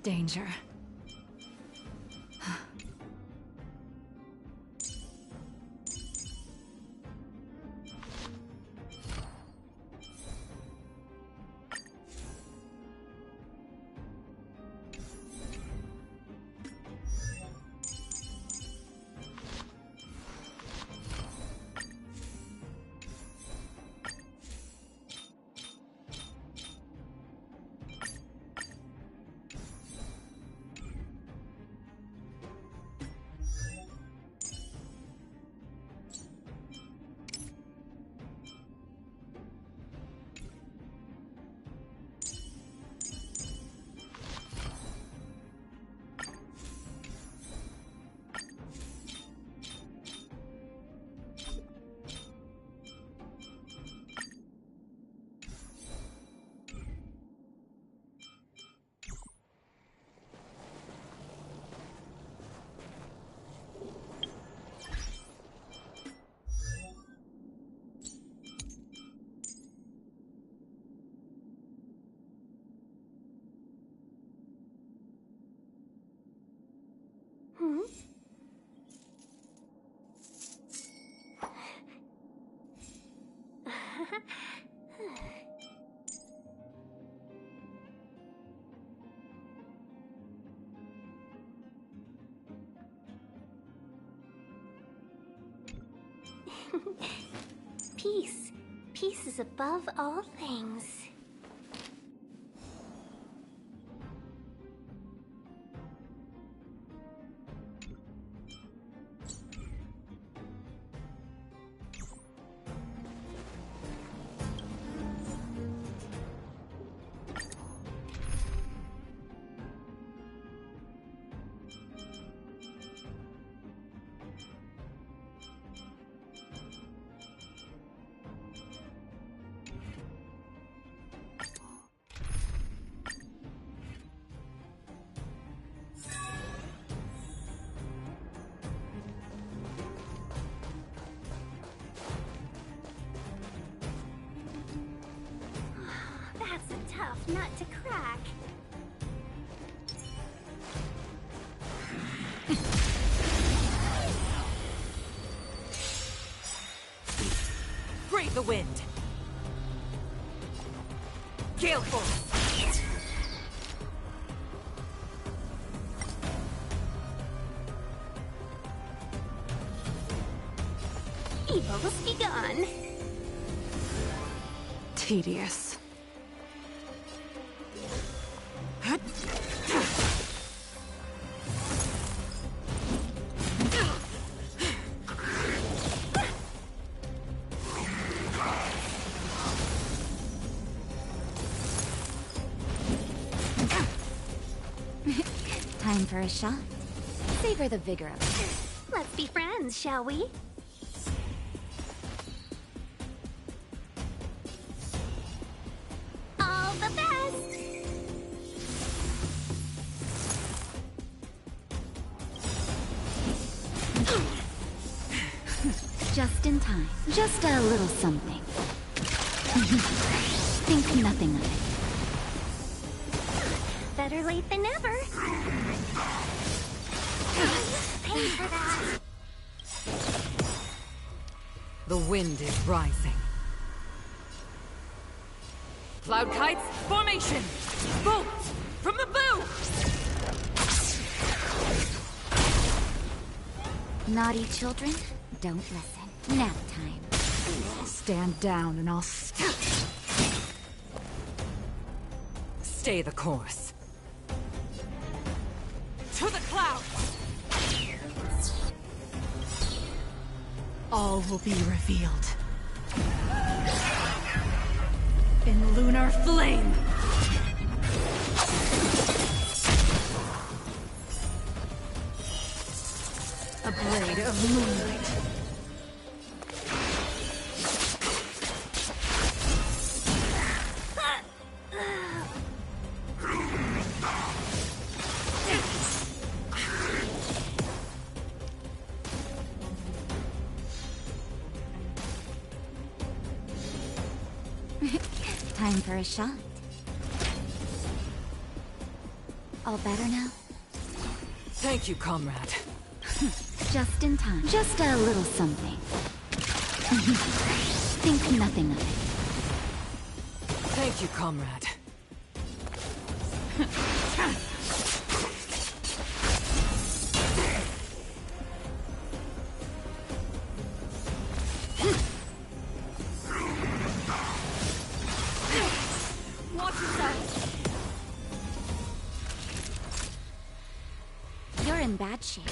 Danger. Peace. Peace is above all things. not to crack. Brave the wind! Gale force! Evils be gone. Tedious. Time for a shot. Savor the vigor of it. Let's be friends, shall we? All the best! Just in time. Just a little something. Think nothing of it. Better late than never. Pay for that. The wind is rising. Cloud kites, formation! Bolt! From the bow! Naughty children, don't listen. Nap time. Stand down and I'll stay the course. To the clouds! All will be revealed. In lunar flame! A blade of moonlight. Time for a shot. All better now? Thank you, comrade. Just in time. Just a little something. Think nothing of it. Thank you, comrade. Watch yourself! You're in bad shape.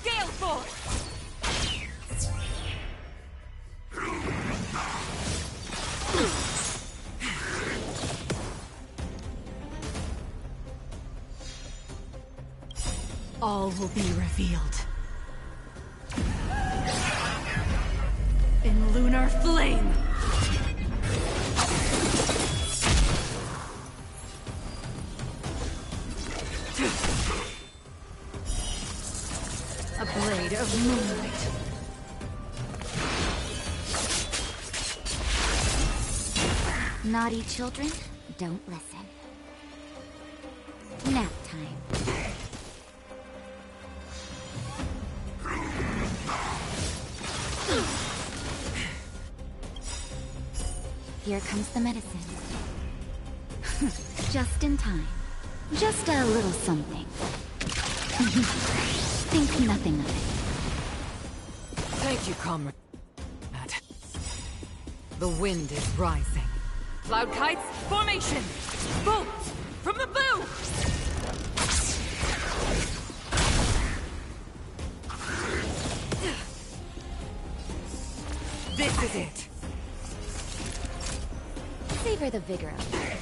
Gale force! All will be revealed. In lunar flame! A blade of moonlight. Naughty children, don't listen. Nap time. Here comes the medicine. Just in time. Just a little something. Think nothing of it. Thank you, comrade. The wind is rising. Cloud kites, formation! Bolt! From the bow! This is it! Savor the vigor of it.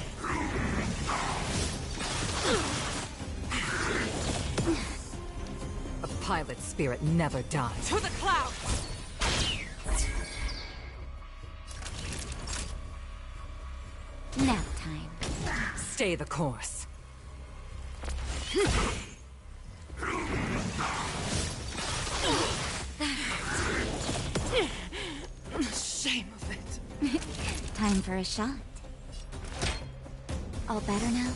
A pilot's spirit never dies. To the clouds! Nap time. Stay the course. shame of it. Time for a shot. All better now?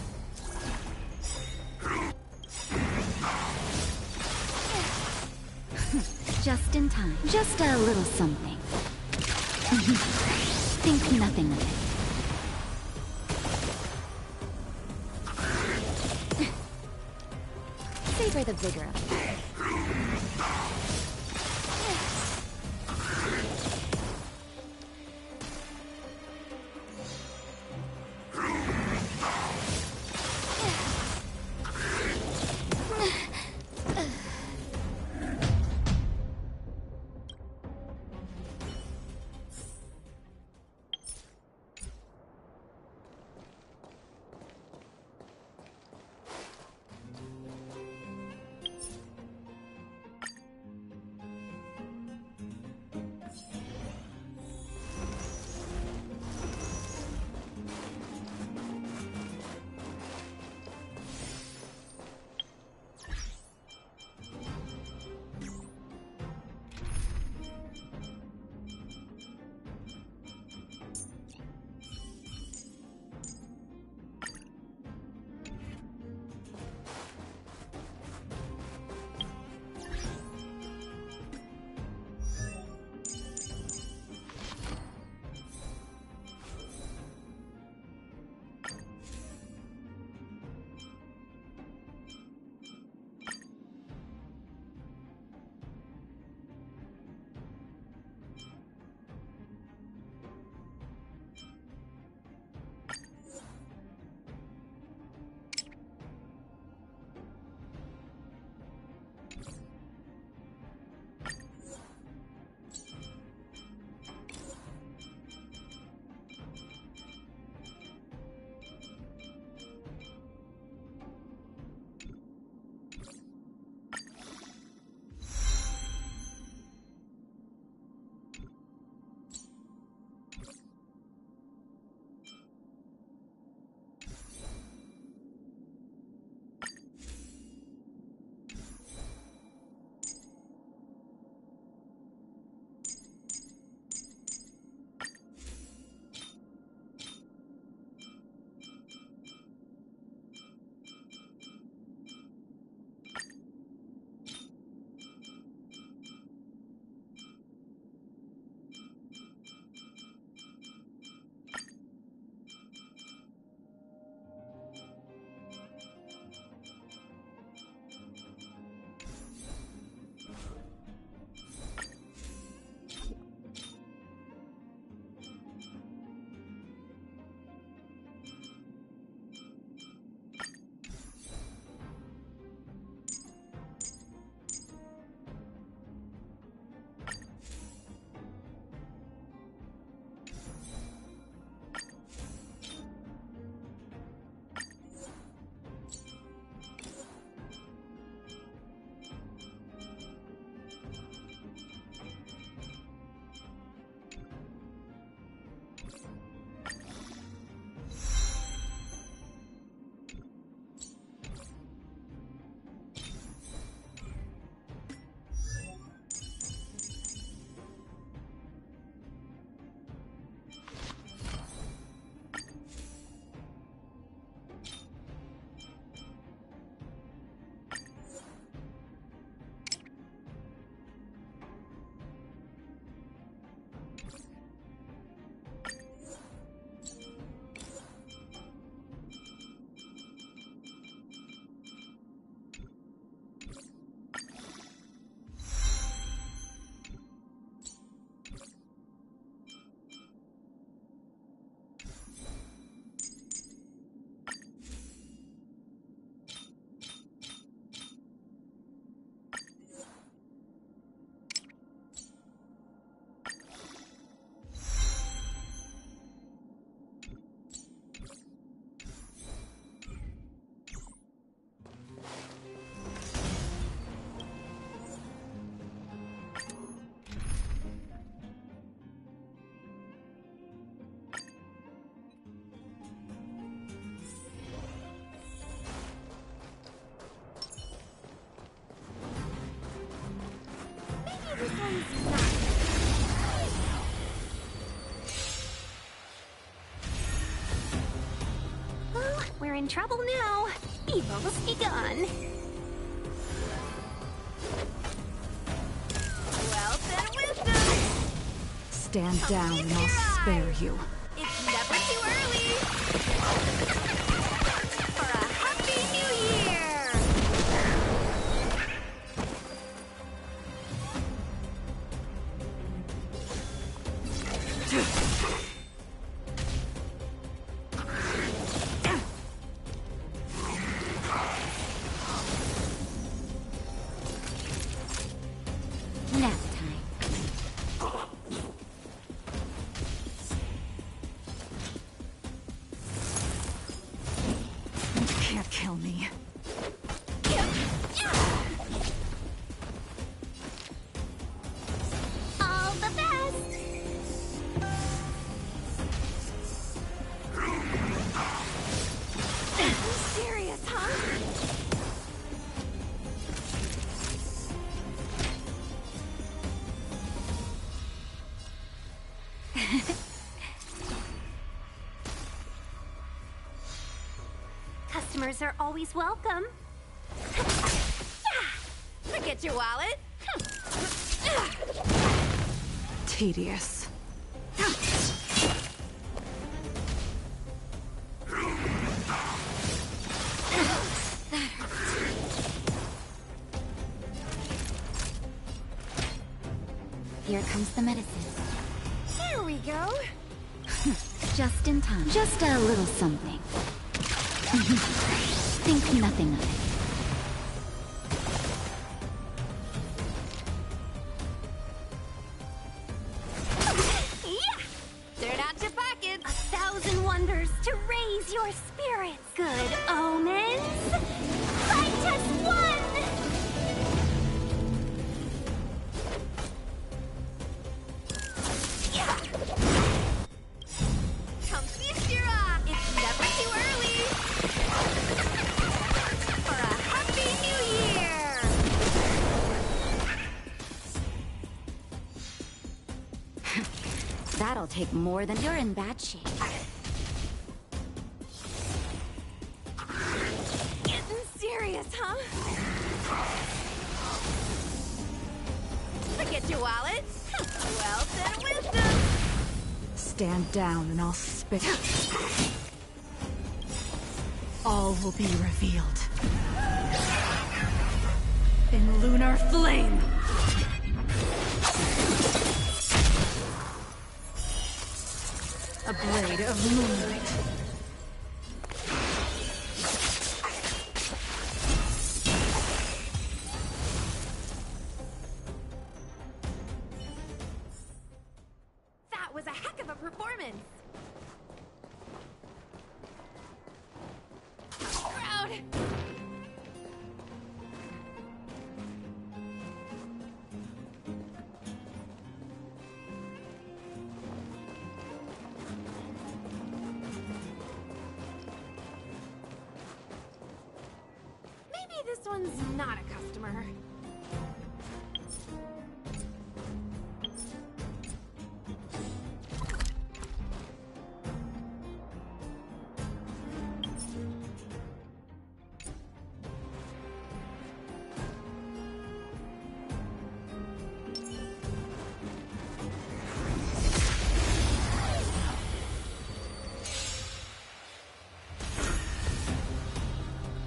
Just in time. Just a little something. Think nothing of it. Savor the vigor of it. in trouble now. Evil's begun. Wealth and wisdom! Stand down and I'll spare you. It's never too early! For a happy new year! Nap time. You can't kill me. All the best. Serious, huh? Customers are always welcome. Forget your wallet. Tedious. Here comes the medicine. Here we go. Just in time. Just a little something. Think nothing of it. Turn out your pockets. 1,000 wonders to raise your spirits. Good omens. Fight us one. Come feast your eye. It's never too early. For a happy new year. That'll take more than you're in bad shape. Getting serious, huh? Forget your wallet. Wealth and wisdom. Stand down and I'll spit. All will be revealed. In lunar flame! A blade of moonlight. That was a heck of a performance. Crowd. Maybe this one's not a customer.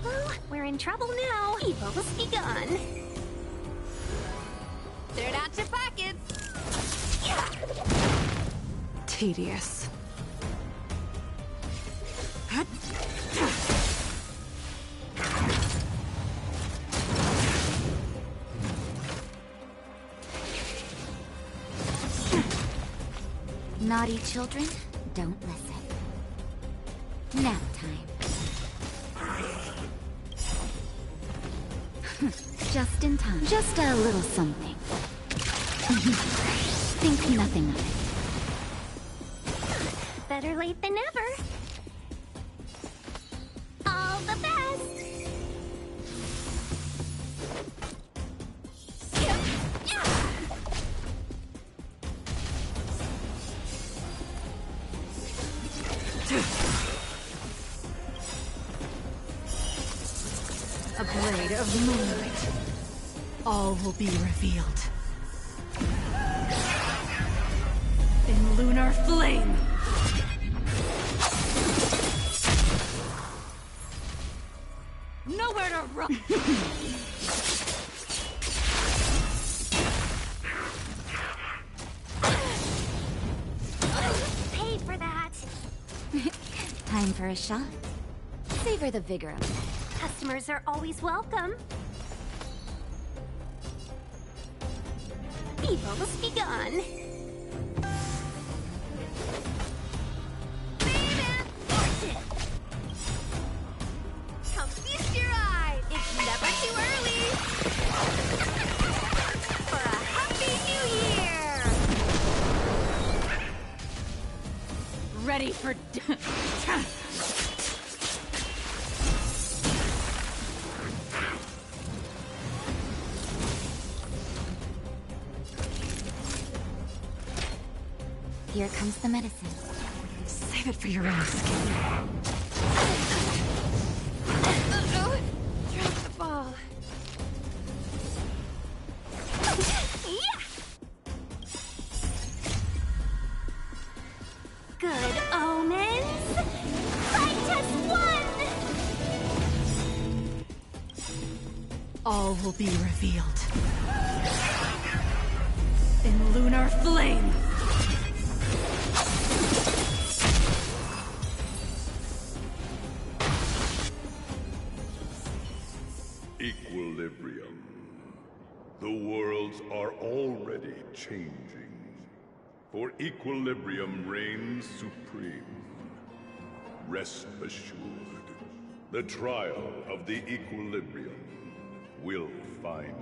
Well, we're in trouble now. Evil's begun. Turn out your pockets. Tedious. Naughty children, don't listen. Nap time. Just in time. Just a little something. Think nothing of it. Better late than never. All the best. blade of moonlight. All will be revealed. In lunar flame! Nowhere to run! Paid for that. Time for a shot. Savor the vigor of it. Customers are always welcome. Evil's begun. Come feast your eyes. It's never too early. For a happy new year. Ready for... Here comes the medicine. Save it for your own skin. Drop the ball. Yeah. Good omens. Fight us one. All will be revealed. In lunar flame! Equilibrium. The worlds are already changing. For equilibrium reigns supreme. Rest assured, the trial of the equilibrium will find you.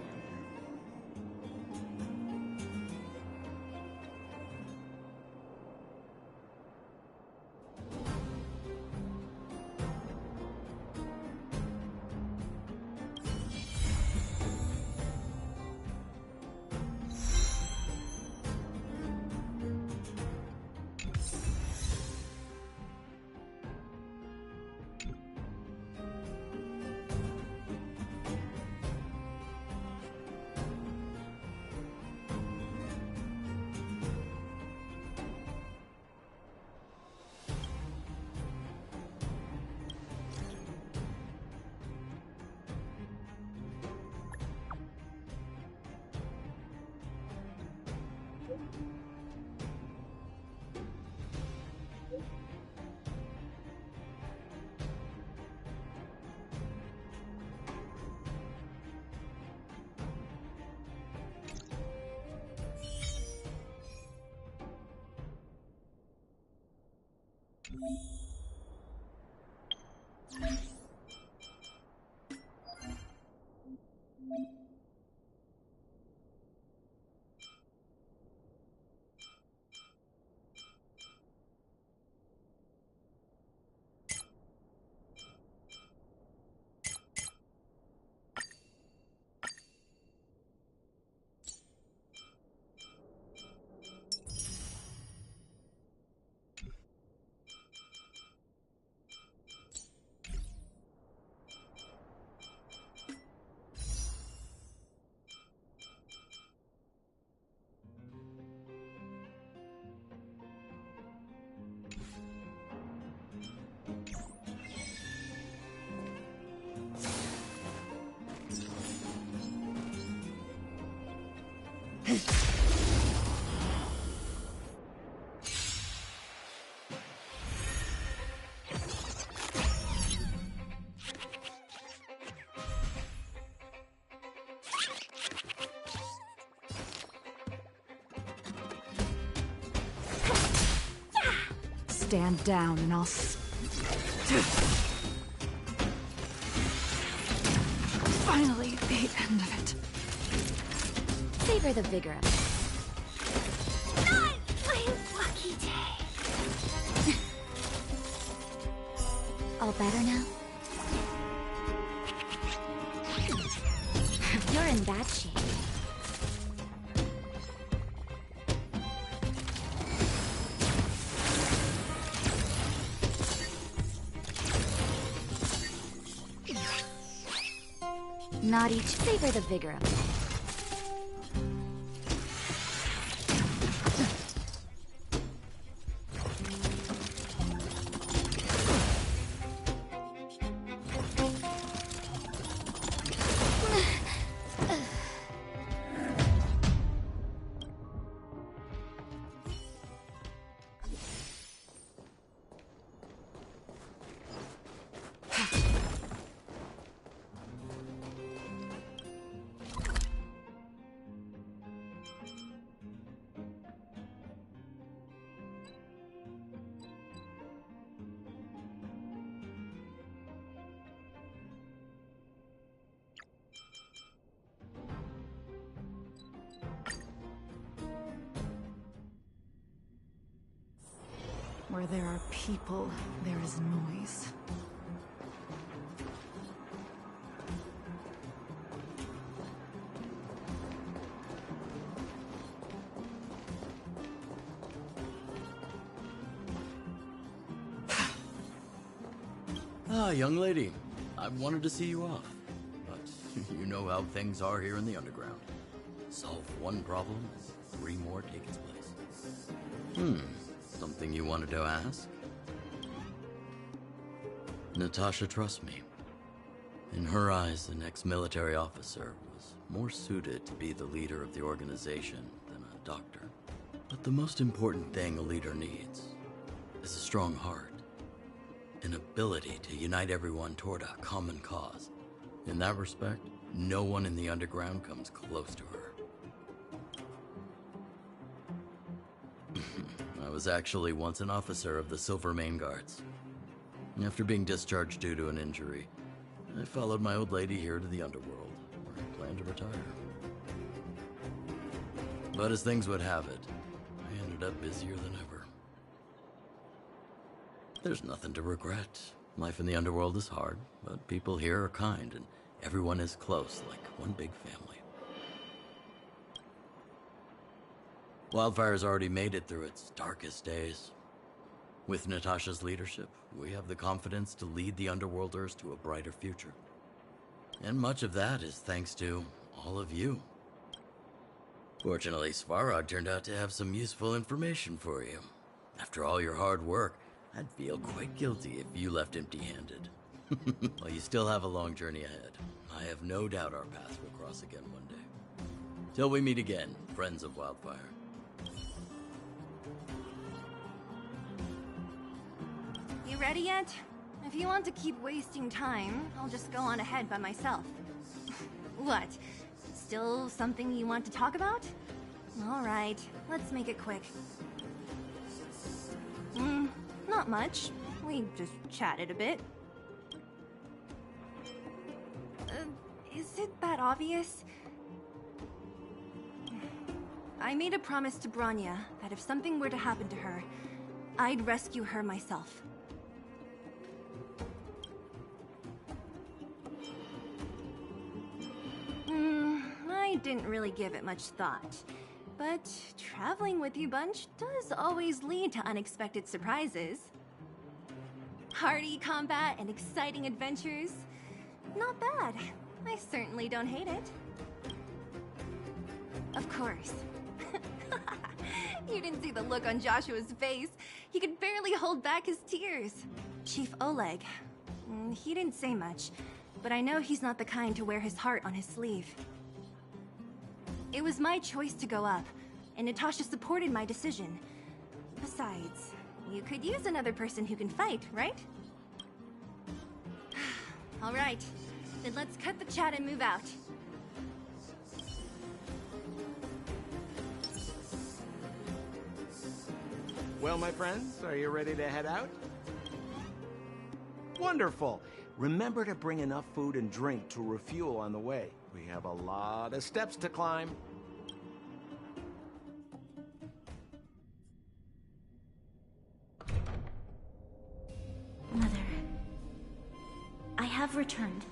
Stand down and I'll... Finally, the end of it. Savor the vigor of it. Not my lucky day. All better now? You're in bad shape. Not each. Savor the vigor of it. Where there are people, there is noise. Ah, young lady. I wanted to see you off. But you know how things are here in the underground. Solve one problem, and 3 more take its place. Something you wanted to ask? Natasha trusts me. In her eyes, an ex-military officer was more suited to be the leader of the organization than a doctor. But the most important thing a leader needs is a strong heart. An ability to unite everyone toward a common cause. In that respect, no one in the underground comes close to her. I was actually once an officer of the Silver Main Guards. After being discharged due to an injury, I followed my old lady here to the underworld, where I plan to retire. But as things would have it, I ended up busier than ever. There's nothing to regret. Life in the underworld is hard, but people here are kind, and everyone is close, like one big family. Wildfire's already made it through its darkest days. With Natasha's leadership, we have the confidence to lead the Underworlders to a brighter future. And much of that is thanks to all of you. Fortunately, Svarog turned out to have some useful information for you. After all your hard work, I'd feel quite guilty if you left empty-handed. While you still have a long journey ahead, I have no doubt our paths will cross again one day. Till we meet again, friends of Wildfire. You ready yet? If you want to keep wasting time, I'll just go on ahead by myself. What? Still something you want to talk about? Alright, let's make it quick. Not much. We just chatted a bit. Is it that obvious? I made a promise to Branya that if something were to happen to her, I'd rescue her myself. I didn't really give it much thought. But traveling with you bunch does always lead to unexpected surprises. Hardy combat and exciting adventures. Not bad. I certainly don't hate it. Of course. You didn't see the look on Joshua's face. He could barely hold back his tears. Chief Oleg. He didn't say much, but I know he's not the kind to wear his heart on his sleeve. It was my choice to go up, and Natasha supported my decision. Besides, you could use another person who can fight, right? All right, then let's cut the chat and move out. Well, my friends, are you ready to head out? Wonderful! Remember to bring enough food and drink to refuel on the way. We have a lot of steps to climb. Mother, I have returned.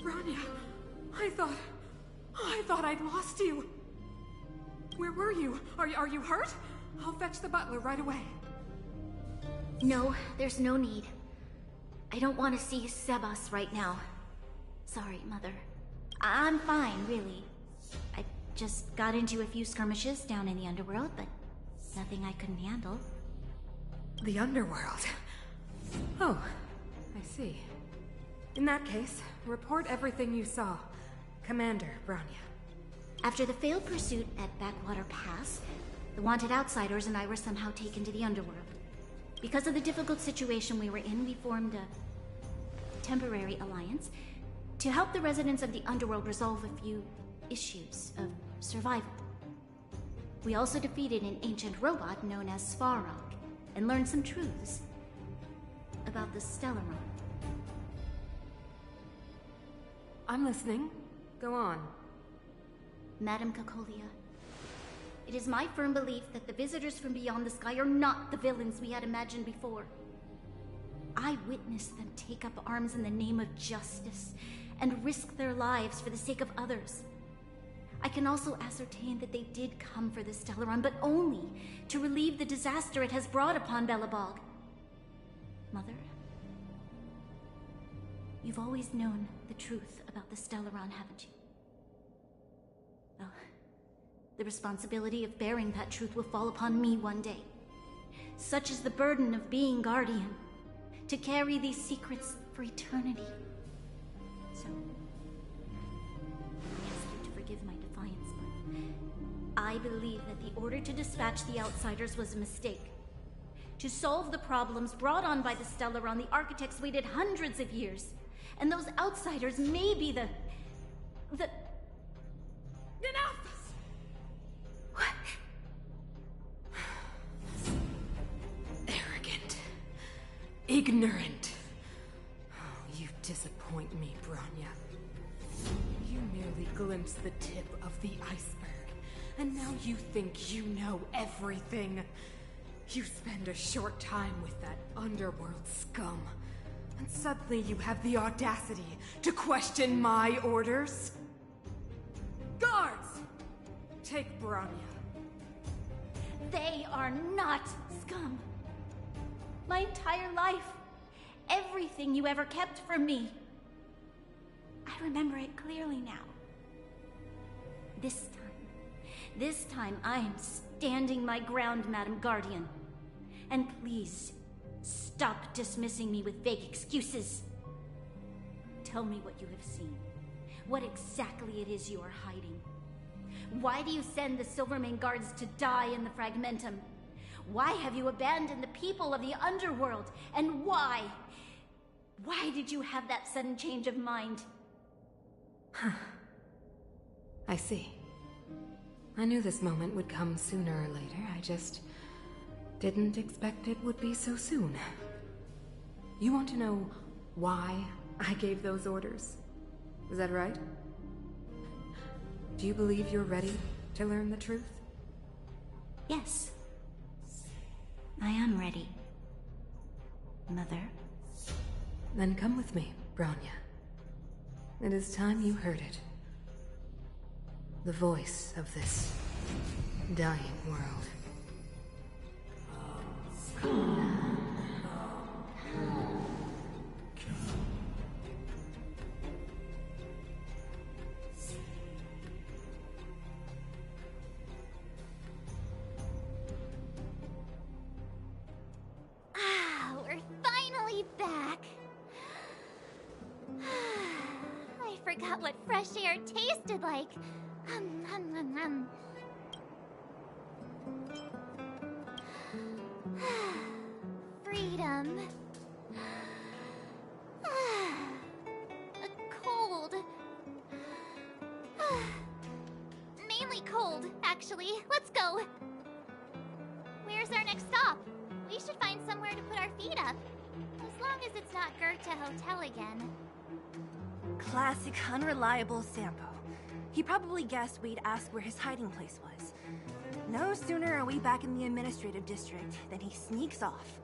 Rania, I thought I'd lost you. Where were you? Are you hurt? I'll fetch the butler right away. No, there's no need. I don't want to see Sebas right now. Sorry, Mother. I'm fine, really. I just got into a few skirmishes down in the underworld, but nothing I couldn't handle. The underworld. Oh, I see. In that case, report everything you saw. Commander Bronya. After the failed pursuit at Backwater Pass, the wanted outsiders and I were somehow taken to the underworld. Because of the difficult situation we were in, we formed a temporary alliance to help the residents of the underworld resolve a few issues of survival. We also defeated an ancient robot known as Svarog and learned some truths about the Stellaron. I'm listening. Go on. Madam Cacolia, it is my firm belief that the visitors from beyond the sky are not the villains we had imagined before. I witnessed them take up arms in the name of justice and risk their lives for the sake of others. I can also ascertain that they did come for the Stellaron, but only to relieve the disaster it has brought upon Belobog. Mother, you've always known the truth about the Stellaron, haven't you? Well, the responsibility of bearing that truth will fall upon me one day. Such is the burden of being Guardian, to carry these secrets for eternity. So, I ask you to forgive my defiance, but I believe that the order to dispatch the outsiders was a mistake. To solve the problems brought on by the Stellaron, the architects waited hundreds of years. And those outsiders may be the... Enough! What? Arrogant. Ignorant. Oh, you disappoint me, Bronya. You merely glimpsed the tip of the iceberg, and now you think you know everything. You spend a short time with that underworld scum, and suddenly you have the audacity to question my orders? Guards! Take Bronya. They are not scum. My entire life, everything you ever kept from me. I remember it clearly now. This time I am standing my ground, Madam Guardian. And please, stop dismissing me with vague excuses. Tell me what you have seen. What exactly it is you are hiding. Why do you send the Silvermane guards to die in the Fragmentum? Why have you abandoned the people of the underworld? And why? Why did you have that sudden change of mind? I see. I knew this moment would come sooner or later. I just didn't expect it would be so soon. You want to know why I gave those orders? Is that right? Do you believe you're ready to learn the truth? Yes. I am ready. Mother. Then come with me, Bronya. It is time you heard it. The voice of this dying world. We're finally back. I forgot what fresh air tasted like. Freedom. Cold. Mainly cold, actually. Let's go. Where's our next stop? We should find somewhere to put our feet up. As long as it's not Goethe Hotel again. Classic unreliable Sampo. He probably guessed we'd ask where his hiding place was. No sooner are we back in the administrative district than he sneaks off.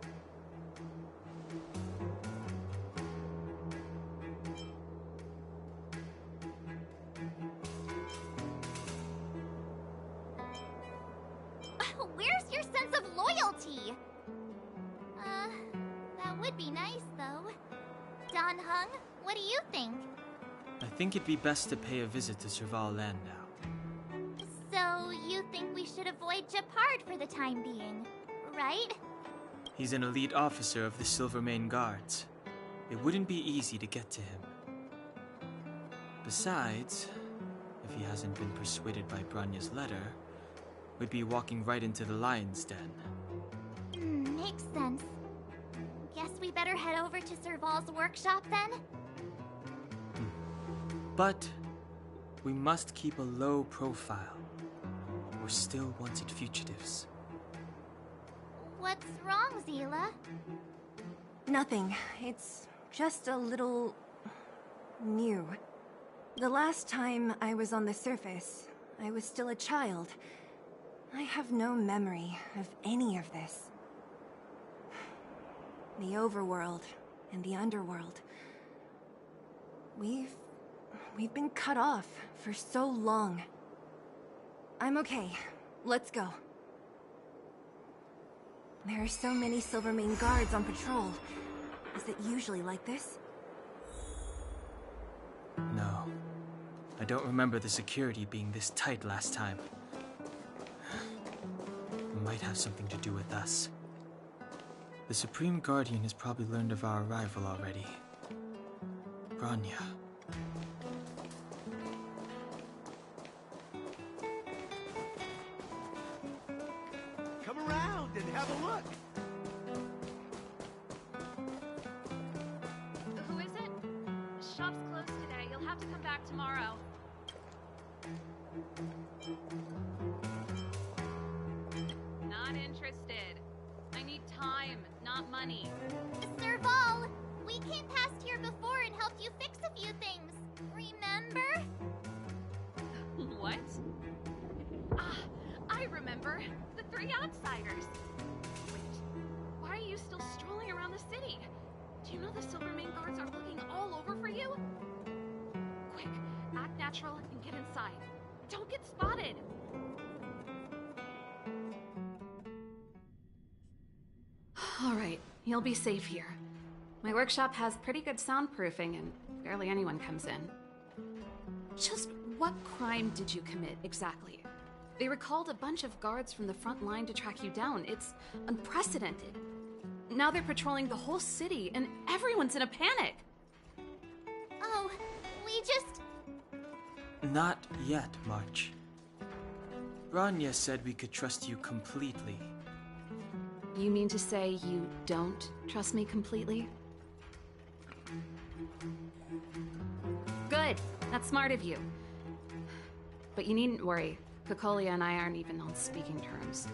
Where's your sense of loyalty? That would be nice, though. Don Hung, what do you think? think it'd be best to pay a visit to Serval Land now. So, you think we should avoid Japard for the time being, right? He's an elite officer of the Silvermane Guards. It wouldn't be easy to get to him. Besides, if he hasn't been persuaded by Branya's letter, we'd be walking right into the Lion's Den. Makes sense. Guess we better head over to Serval's workshop then? But we must keep a low profile. We're still wanted fugitives. What's wrong, Zila? Nothing. It's just a little... new. The last time I was on the surface, I was still a child. I have no memory of any of this. The overworld and the underworld. We've been cut off for so long. I'm okay. Let's go. There are so many Silvermane guards on patrol. Is it usually like this? No. I don't remember the security being this tight last time. It might have something to do with us. The Supreme Guardian has probably learned of our arrival already. Branya. Come around and have a look. Who is it? The shop's closed today. You'll have to come back tomorrow. Not interested. I need time, not money. Serval, we came past here before and helped you fix a few things. Remember? What? Ah, I remember. The three outsiders. Wait, why are you still strolling around the city? Do you know the Silvermane guards are looking all over for you? Quick, act natural and get inside. Don't get spotted. All right, you'll be safe here. My workshop has pretty good soundproofing and barely anyone comes in. Just what crime did you commit exactly? They recalled a bunch of guards from the front line to track you down. It's unprecedented. Now they're patrolling the whole city and everyone's in a panic. Oh, we just... Not yet, March. Branya said we could trust you completely. You mean to say you don't trust me completely? Good. That's smart of you. But you needn't worry. Cocolia and I aren't even on speaking terms.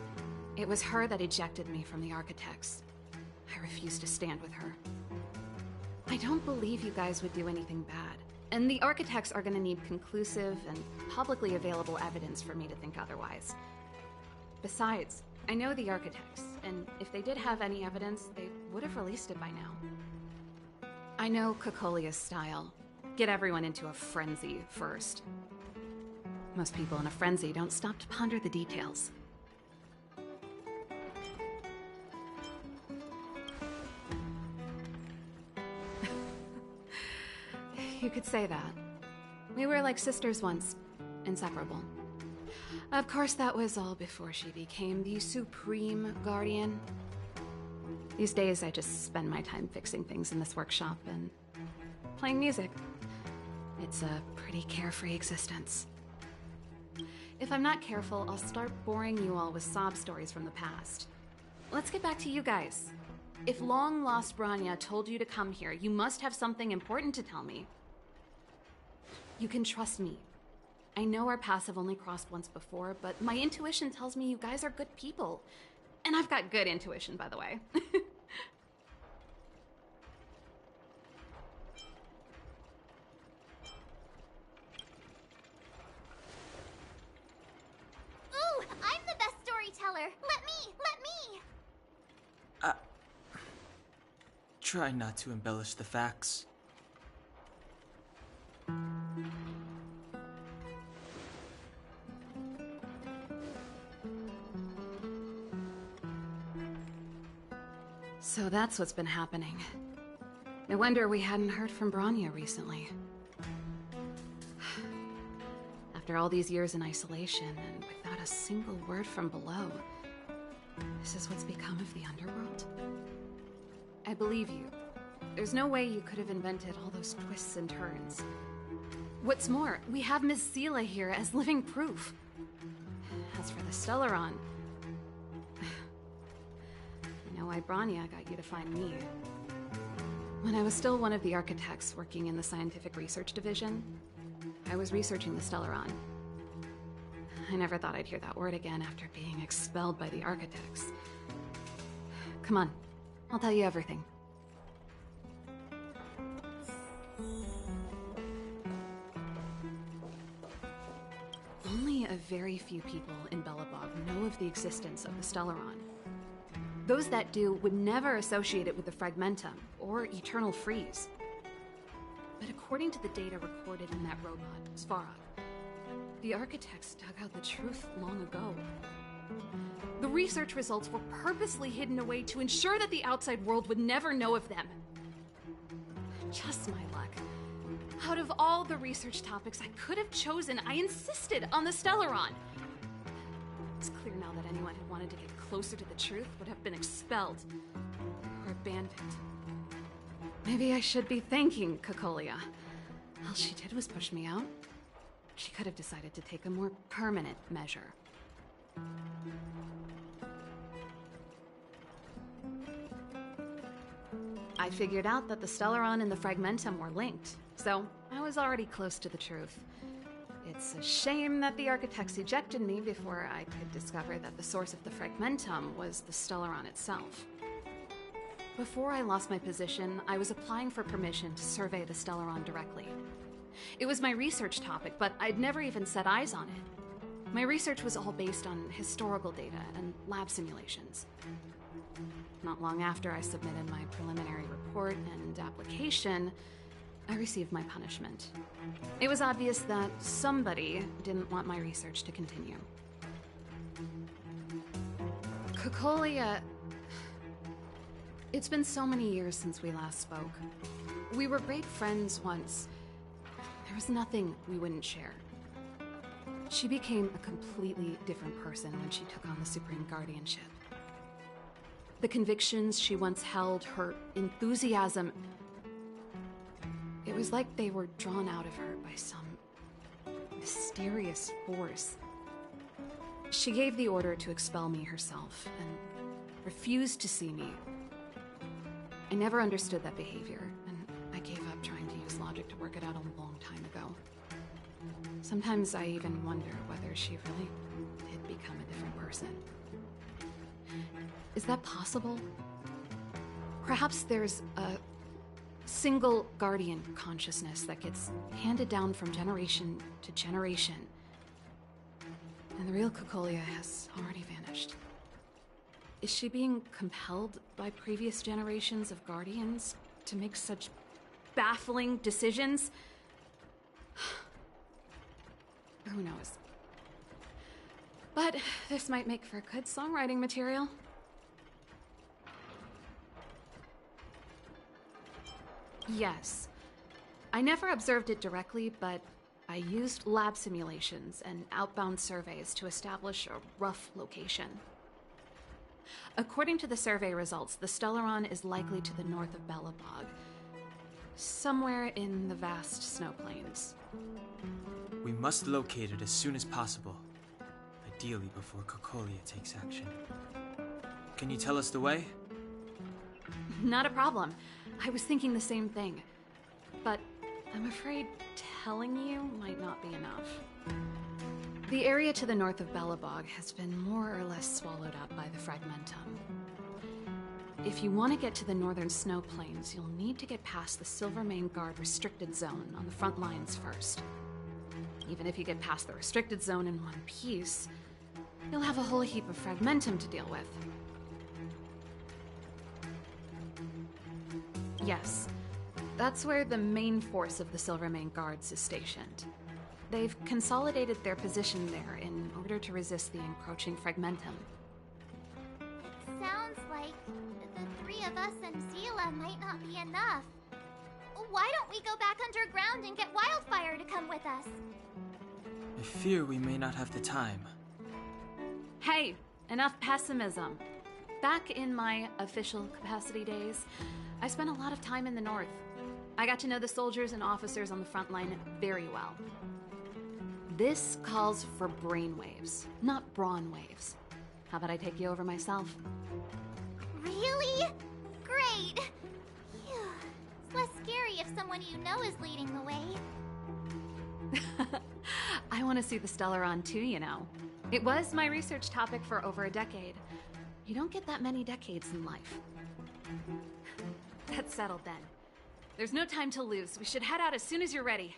It was her that ejected me from the Architects. I refuse to stand with her. I don't believe you guys would do anything bad. And the Architects are gonna need conclusive and publicly available evidence for me to think otherwise. Besides, I know the Architects, and if they did have any evidence, they would have released it by now. I know Cocolia's style. Get everyone into a frenzy first. Most people in a frenzy don't stop to ponder the details. You could say that. We were like sisters once, inseparable. Of course, that was all before she became the Supreme Guardian. These days, I just spend my time fixing things in this workshop and playing music. It's a pretty carefree existence. If I'm not careful, I'll start boring you all with sob stories from the past. Let's get back to you guys. If long-lost Branya told you to come here, you must have something important to tell me. You can trust me. I know our paths have only crossed once before, but my intuition tells me you guys are good people. And I've got good intuition, by the way. Ooh, I'm the best storyteller. Let me. Try not to embellish the facts. So that's what's been happening. No wonder we hadn't heard from Branya recently. After all these years in isolation, and without a single word from below, this is what's become of the underworld? I believe you. There's no way you could have invented all those twists and turns. What's more, we have Miss Sela here as living proof. As for the Stellaron, you know why Bronya got you to find me. When I was still one of the architects working in the scientific research division, I was researching the Stellaron. I never thought I'd hear that word again after being expelled by the architects. Come on, I'll tell you everything. Only a very few people in Belobog know of the existence of the Stellaron. Those that do would never associate it with the Fragmentum or Eternal Freeze. But according to the data recorded in that robot, Svarog, the architects dug out the truth long ago. The research results were purposely hidden away to ensure that the outside world would never know of them. Just my luck. Out of all the research topics I could have chosen, I insisted on the Stellaron. It's clear now that anyone who wanted to get closer to the truth would have been expelled or abandoned. Maybe I should be thanking Cocolia. All she did was push me out. She could have decided to take a more permanent measure. I figured out that the Stellaron and the Fragmentum were linked, so I was already close to the truth. It's a shame that the architects ejected me before I could discover that the source of the Fragmentum was the Stellaron itself. Before I lost my position, I was applying for permission to survey the Stellaron directly. It was my research topic, but I'd never even set eyes on it. My research was all based on historical data and lab simulations. Not long after I submitted my preliminary report and application, I received my punishment. It was obvious that somebody didn't want my research to continue. Cocolia... It's been so many years since we last spoke. We were great friends once. There was nothing we wouldn't share. She became a completely different person when she took on the Supreme Guardianship. The convictions she once held, her enthusiasm... It was like they were drawn out of her by some mysterious force. She gave the order to expel me herself and refused to see me. I never understood that behavior, and I gave up trying to use logic to work it out a long time ago. Sometimes I even wonder whether she really did become a different person. Is that possible? Perhaps there's a single guardian consciousness that gets handed down from generation to generation, and the real Cocolia has already vanished. Is she being compelled by previous generations of guardians to make such baffling decisions? Who knows? But this might make for good songwriting material. Yes. I never observed it directly, but I used lab simulations and outbound surveys to establish a rough location. According to the survey results, the Stellaron is likely to the north of Belobog, somewhere in the vast snow plains. We must locate it as soon as possible, ideally before Cocolia takes action. Can you tell us the way? Not a problem. I was thinking the same thing. But I'm afraid telling you might not be enough. The area to the north of Belobog has been more or less swallowed up by the Fragmentum. If you want to get to the northern snow plains, you'll need to get past the Silvermane Guard restricted zone on the front lines first. Even if you get past the restricted zone in one piece, you'll have a whole heap of Fragmentum to deal with. Yes, that's where the main force of the Silvermane Guards is stationed. They've consolidated their position there in order to resist the encroaching Fragmentum. It sounds like the three of us and Zila might not be enough. Why don't we go back underground and get Wildfire to come with us? I fear we may not have the time. Hey, enough pessimism. Back in my official capacity days, I spent a lot of time in the north. I got to know the soldiers and officers on the front line very well. This calls for brainwaves, not brawn waves. How about I take you over myself? Really? Great! Phew. It's less scary if someone you know is leading the way. I want to see the Stellaron too, you know. It was my research topic for over a decade. You don't get that many decades in life. That's settled then. There's no time to lose. We should head out as soon as you're ready.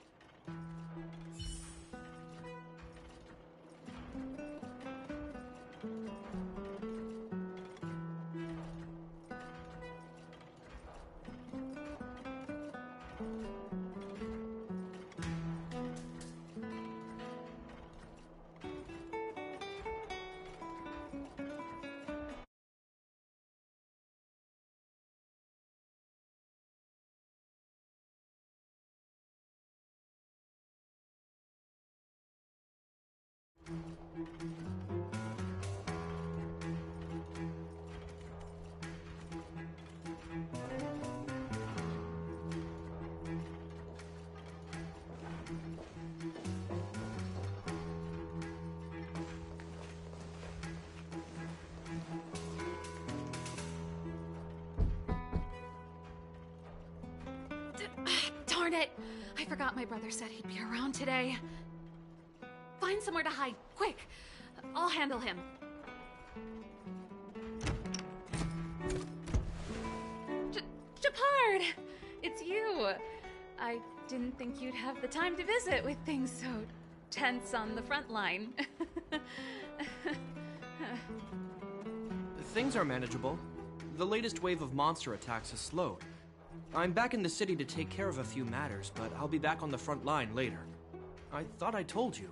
Darn it! I forgot my brother said he'd be around today. Find somewhere to hide, quick! I'll handle him. Japard! It's you! I didn't think you'd have the time to visit with things so tense on the front line. Things are manageable. The latest wave of monster attacks has slowed. I'm back in the city to take care of a few matters, but I'll be back on the front line later. I thought I told you.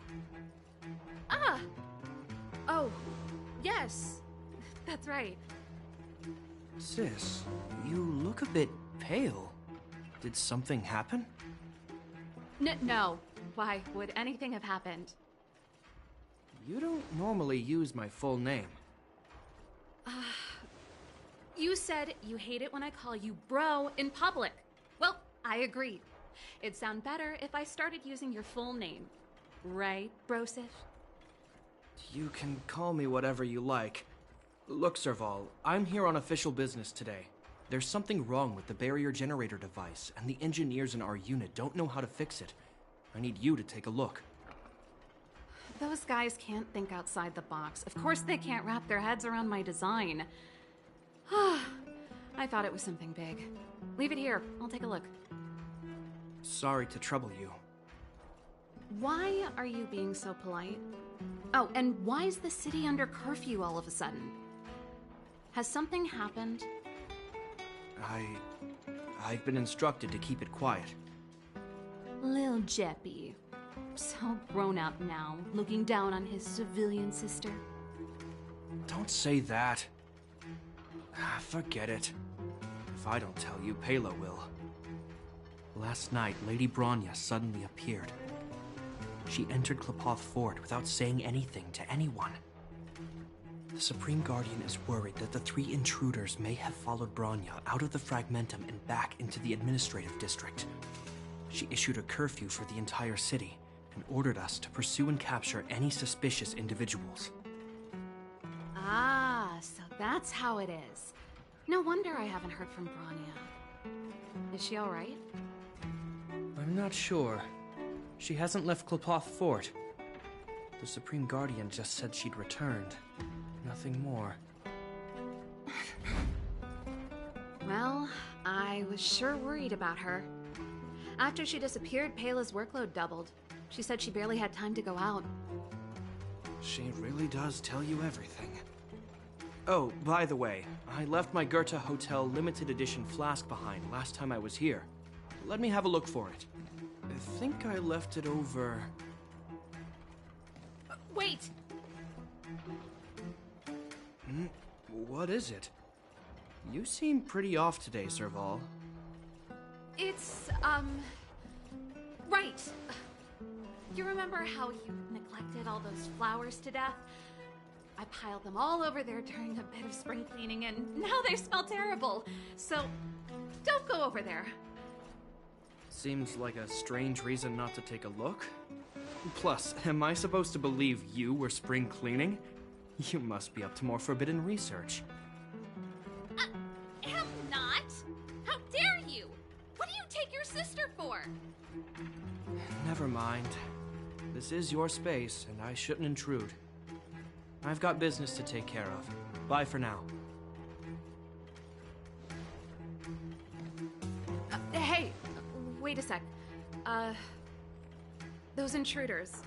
Ah! Oh, yes. That's right. Sis, you look a bit pale. Did something happen? No. Why would anything have happened? You don't normally use my full name. You said you hate it when I call you bro in public. Well, I agreed. It'd sound better if I started using your full name. Right, Brosif? You can call me whatever you like. Look, Serval, I'm here on official business today. There's something wrong with the barrier generator device, and the engineers in our unit don't know how to fix it. I need you to take a look. Those guys can't think outside the box. Of course they can't wrap their heads around my design. I thought it was something big. Leave it here. I'll take a look. Sorry to trouble you. Why are you being so polite? Oh, and why is the city under curfew all of a sudden? Has something happened? I've been instructed to keep it quiet. Lil Jeppy. So grown up now, looking down on his civilian sister. Don't say that. Forget it. If I don't tell you, Pela will. Last night, Lady Bronya suddenly appeared. She entered Klepoth Fort without saying anything to anyone. The Supreme Guardian is worried that the 3 intruders may have followed Bronya out of the Fragmentum and back into the administrative district. She issued a curfew for the entire city and ordered us to pursue and capture any suspicious individuals. Ah, so that's how it is. No wonder I haven't heard from Bronya. Is she all right? I'm not sure. She hasn't left Klepoth Fort. The Supreme Guardian just said she'd returned. Nothing more. Well, I was sure worried about her. After she disappeared, Pela's workload doubled. She said she barely had time to go out. She really does tell you everything. Oh, by the way, I left my Goethe Hotel limited edition flask behind last time I was here. Let me have a look for it. I think I left it over... Wait! What is it? You seem pretty off today, Serval. It's, right. You remember how you neglected all those flowers to death. I piled them all over there during a bit of spring cleaning, and now they smell terrible. So, don't go over there. Seems like a strange reason not to take a look. Plus, am I supposed to believe you were spring cleaning? You must be up to more forbidden research. Am not? How dare you? What do you take your sister for? Never mind. This is your space, and I shouldn't intrude. I've got business to take care of. Bye for now. Hey, wait a sec. Those intruders.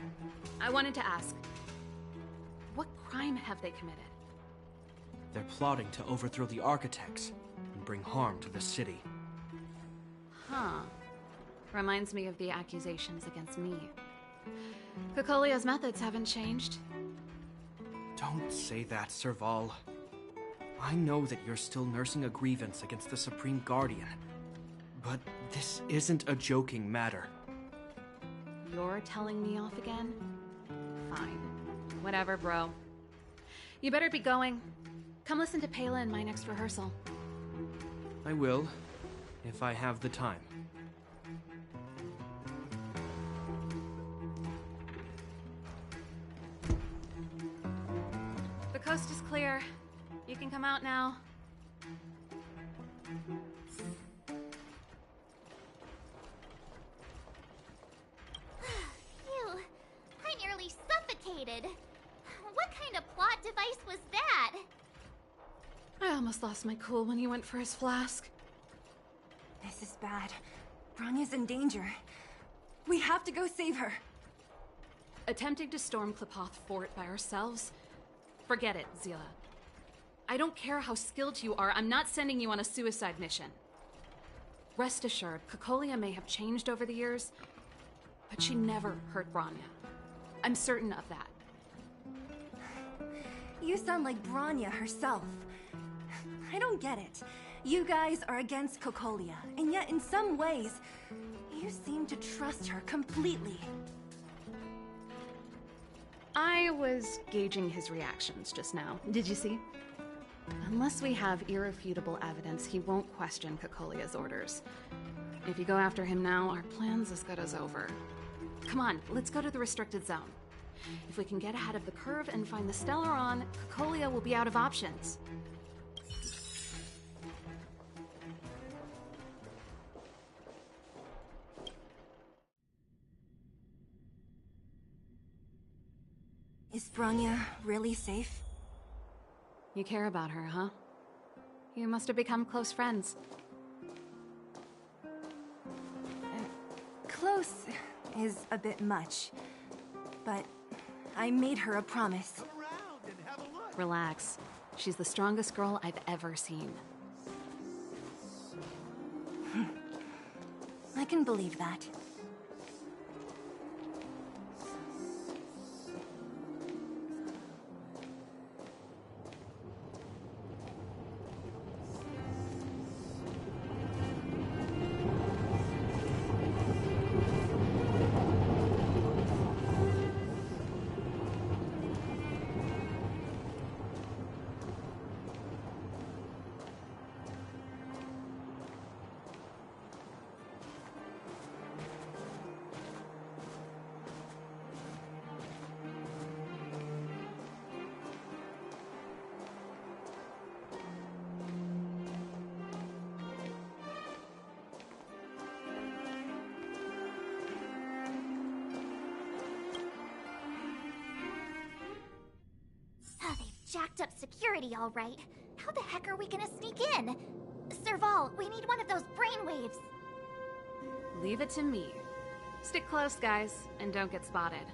I wanted to ask, what crime have they committed? They're plotting to overthrow the architects and bring harm to the city. Huh. Reminds me of the accusations against me. Cocolia's methods haven't changed. Don't say that, Serval. I know that you're still nursing a grievance against the Supreme Guardian. But this isn't a joking matter. You're telling me off again? Fine. Whatever, bro. You better be going. Come listen to Pela in my next rehearsal. I will, if I have the time. The coast is clear. You can come out now. Phew, I nearly suffocated. What kind of plot device was that? I almost lost my cool when he went for his flask. This is bad. Bronya's in danger. We have to go save her. Attempting to storm Klipoth Fort by ourselves? Forget it, Zila. I don't care how skilled you are, I'm not sending you on a suicide mission. Rest assured, Cocolia may have changed over the years, but she never hurt Bronya. I'm certain of that. You sound like Bronya herself. I don't get it. You guys are against Cocolia, and yet in some ways, you seem to trust her completely. I was gauging his reactions just now. Did you see? Unless we have irrefutable evidence, he won't question Cocolia's orders. If you go after him now, our plan's as good as over. Come on, let's go to the restricted zone. If we can get ahead of the curve and find the Stellaron, Cocolia will be out of options. Is Bronya really safe? You care about her, huh? You must have become close friends. Close is a bit much, but I made her a promise. Come around and have a look. Relax. She's the strongest girl I've ever seen. I can believe that. Oh, they've jacked up security all right. How the heck are we gonna sneak in? Serval, we need one of those brainwaves. Leave it to me. Stick close, guys, and don't get spotted.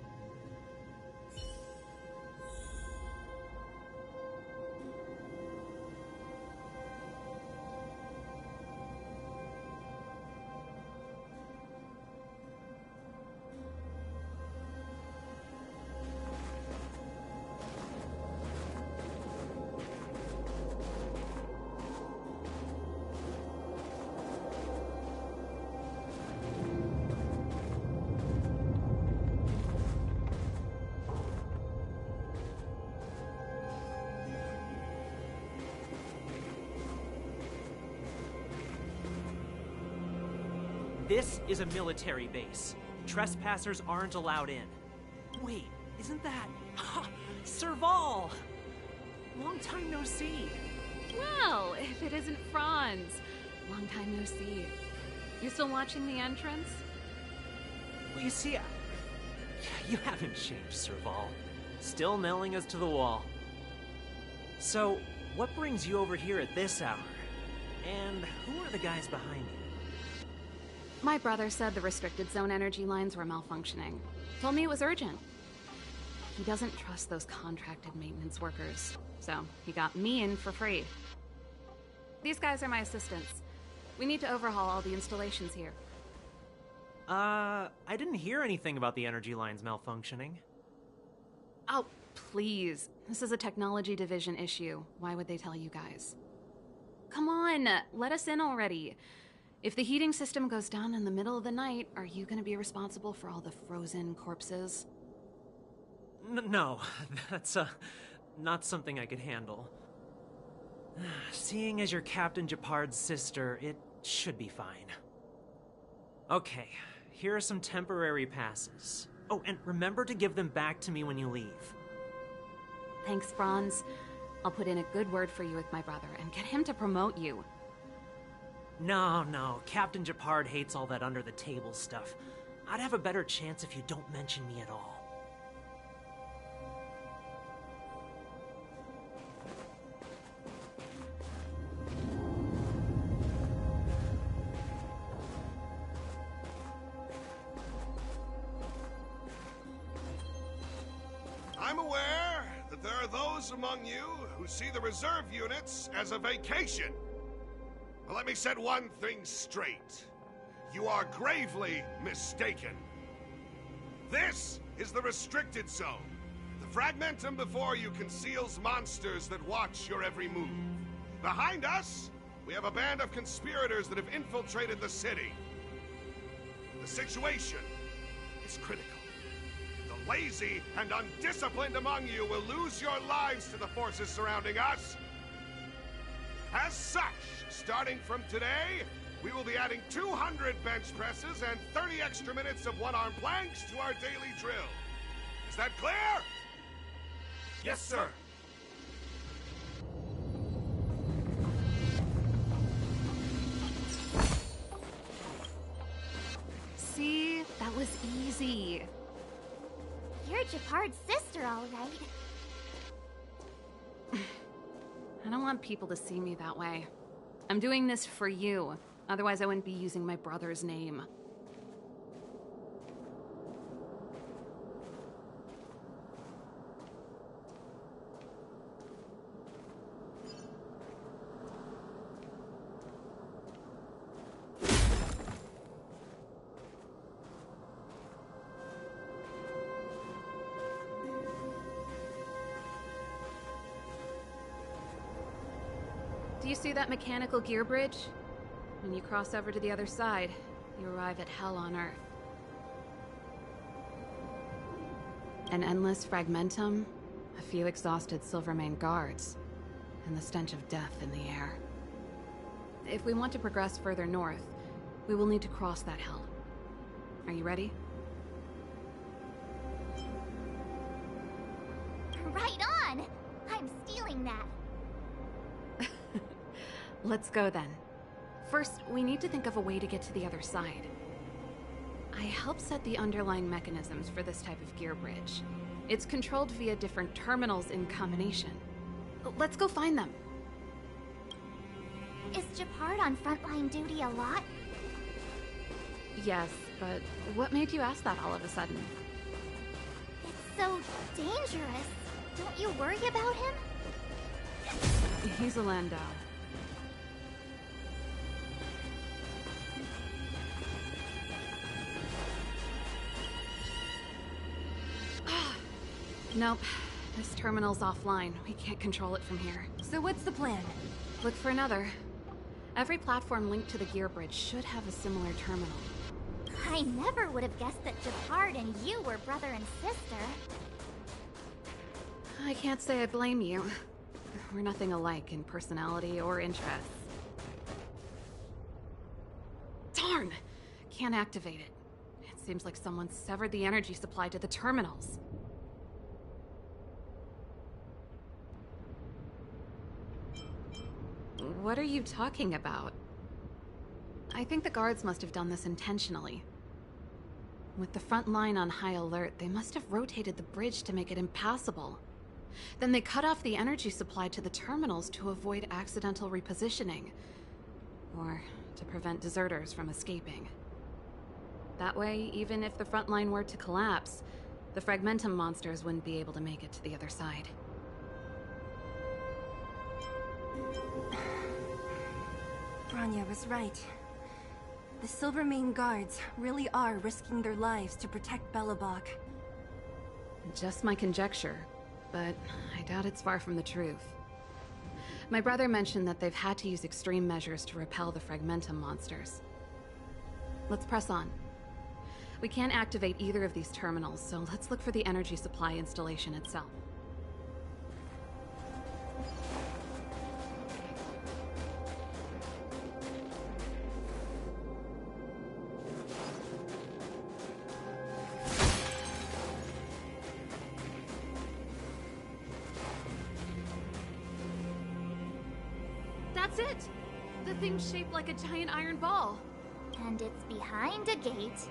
This is a military base. Trespassers aren't allowed in. Wait, isn't that... Serval! Long time no see. Well, if it isn't Franz. Long time no see. You still watching the entrance? Well, you see, you haven't changed, Serval. Still nailing us to the wall. So, what brings you over here at this hour? And who are the guys behind you? My brother said the restricted zone energy lines were malfunctioning. Told me it was urgent. He doesn't trust those contracted maintenance workers, so he got me in for free. These guys are my assistants. We need to overhaul all the installations here. I didn't hear anything about the energy lines malfunctioning. Oh, please. This is a technology division issue. Why would they tell you guys? Come on, let us in already. If the heating system goes down in the middle of the night, are you gonna be responsible for all the frozen corpses? No, that's, not something I could handle. Seeing as you're Captain Japard's sister, it should be fine. Okay, here are some temporary passes. Oh, and remember to give them back to me when you leave. Thanks, Franz. I'll put in a good word for you with my brother and get him to promote you. No, Captain Japard hates all that under-the-table stuff. I'd have a better chance if you don't mention me at all. I'm aware that there are those among you who see the reserve units as a vacation. But let me set one thing straight. You are gravely mistaken. This is the restricted zone. The fragmentum before you conceals monsters that watch your every move. Behind us, we have a band of conspirators that have infiltrated the city. The situation is critical. The lazy and undisciplined among you will lose your lives to the forces surrounding us. As such, starting from today, we will be adding 200 bench presses and 30 extra minutes of one-arm planks to our daily drill. Is that clear? Yes, sir. See? That was easy. You're Japard's sister, all right. I don't want people to see me that way. I'm doing this for you. Otherwise, I wouldn't be using my brother's name. Do you see that mechanical gear bridge? When you cross over to the other side, you arrive at Hell on Earth. An endless fragmentum, a few exhausted Silvermane guards, and the stench of death in the air. If we want to progress further north, we will need to cross that hell. Are you ready? Right on! I'm stealing that. Let's go then. First, we need to think of a way to get to the other side. I helped set the underlying mechanisms for this type of gear bridge. It's controlled via different terminals in combination. Let's go find them. Is Japard on frontline duty a lot? Yes, but what made you ask that all of a sudden? It's so dangerous. Don't you worry about him? He's a Landau. Nope. This terminal's offline. We can't control it from here. So what's the plan? Look for another. Every platform linked to the gear bridge should have a similar terminal. I never would have guessed that Japard and you were brother and sister. I can't say I blame you. We're nothing alike in personality or interests. Darn! can't activate it. It seems like someone severed the energy supply to the terminals. What are you talking about? I think the guards must have done this intentionally. With the front line on high alert, they must have rotated the bridge to make it impassable. Then they cut off the energy supply to the terminals to avoid accidental repositioning. Or to prevent deserters from escaping. That way, even if the front line were to collapse, the Fragmentum monsters wouldn't be able to make it to the other side. Bronya was right. The Silvermane guards really are risking their lives to protect Belobog. Just my conjecture, but I doubt it's far from the truth. My brother mentioned that they've had to use extreme measures to repel the Fragmentum monsters. Let's press on. We can't activate either of these terminals, so let's look for the energy supply installation itself. That's it! The thing's shaped like a giant iron ball. And it's behind a gate.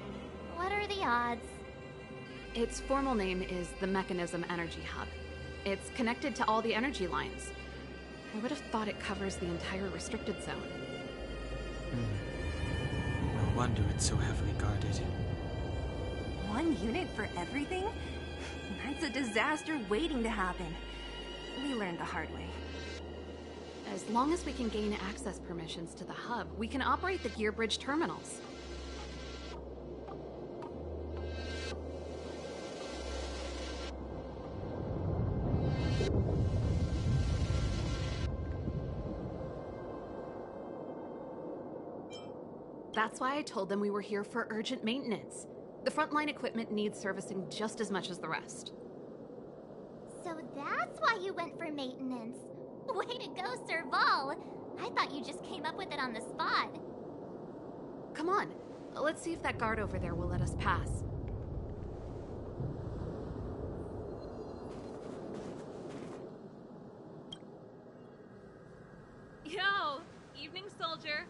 What are the odds? Its formal name is the Mechanism Energy Hub. It's connected to all the energy lines. I would have thought it covers the entire restricted zone. No wonder it's so heavily guarded. One unit for everything? That's a disaster waiting to happen. We learned the hard way. As long as we can gain access permissions to the hub, we can operate the gear bridge terminals. That's why I told them we were here for urgent maintenance. The frontline equipment needs servicing just as much as the rest. So that's why you went for maintenance. Way to go, Serval! I thought you just came up with it on the spot. Come on, let's see if that guard over there will let us pass. Yo, evening, soldier.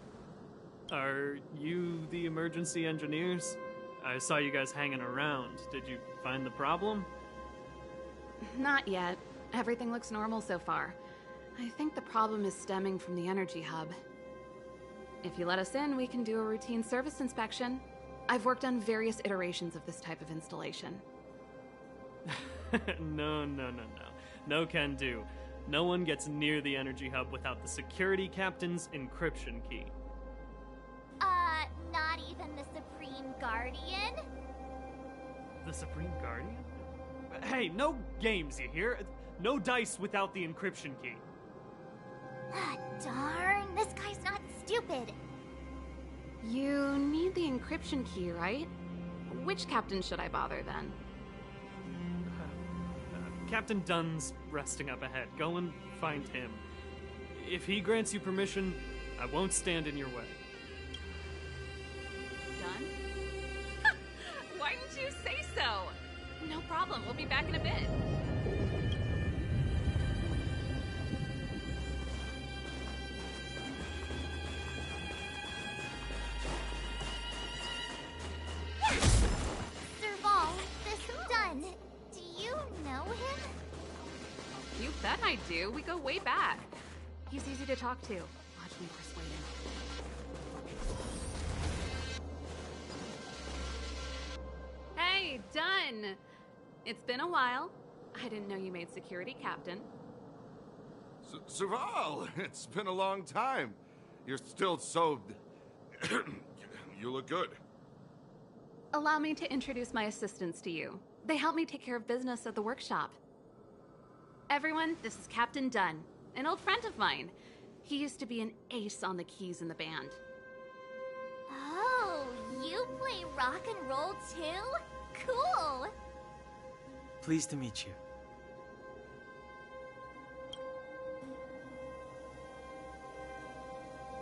Are you the emergency engineers? I saw you guys hanging around. Did you find the problem? Not yet. Everything looks normal so far. I think the problem is stemming from the energy hub. If you let us in, we can do a routine service inspection. I've worked on various iterations of this type of installation. No. No can do. No one gets near the energy hub without the security captain's encryption key. Not even the Supreme Guardian? The Supreme Guardian? Hey, no games, you hear? No dice without the encryption key. Ah, darn, this guy's not stupid. You need the encryption key, right? Which captain should I bother then? Captain Dunn's resting up ahead. Go and find him. If he grants you permission, I won't stand in your way. Done? Why didn't you say so? No problem, we'll be back in a bit. Serval, this Dunn, do you know him? You bet I do. We go way back. He's easy to talk to. Watch me persuade him. Hey, Dunn! It's been a while. I didn't know you made security captain. Serval, it's been a long time. You're still so... You look good. Allow me to introduce my assistants to you. They help me take care of business at the workshop. Everyone, this is Captain Dunn, an old friend of mine. He used to be an ace on the keys in the band. Oh, you play rock and roll too? Cool! Pleased to meet you.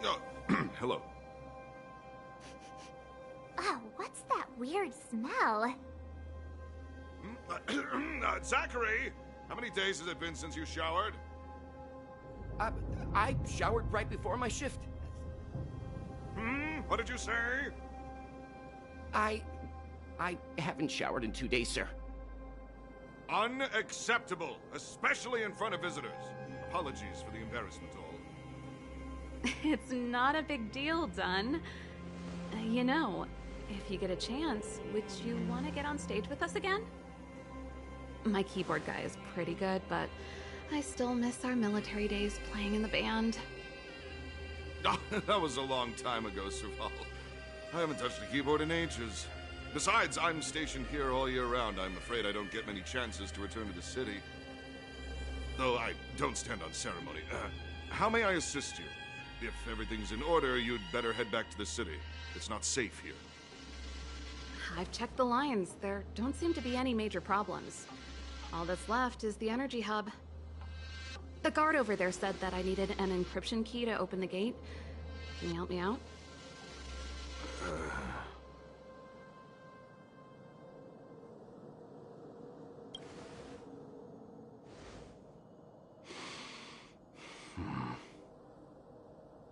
Oh, hello. weird smell. Zachary! How many days has it been since you showered? I showered right before my shift. What did you say? I haven't showered in 2 days, sir. Unacceptable, especially in front of visitors. Apologies for the embarrassment, all. It's not a big deal, Dunn. You know, if you get a chance, would you want to get on stage with us again? My keyboard guy is pretty good, but I still miss our military days playing in the band. That was a long time ago, Serval. I haven't touched a keyboard in ages. Besides, I'm stationed here all year round. I'm afraid I don't get many chances to return to the city. Though I don't stand on ceremony. How may I assist you? If everything's in order, you'd better head back to the city. It's not safe here. I've checked the lines. There don't seem to be any major problems. All that's left is the energy hub. The guard over there said that I needed an encryption key to open the gate. Can you help me out?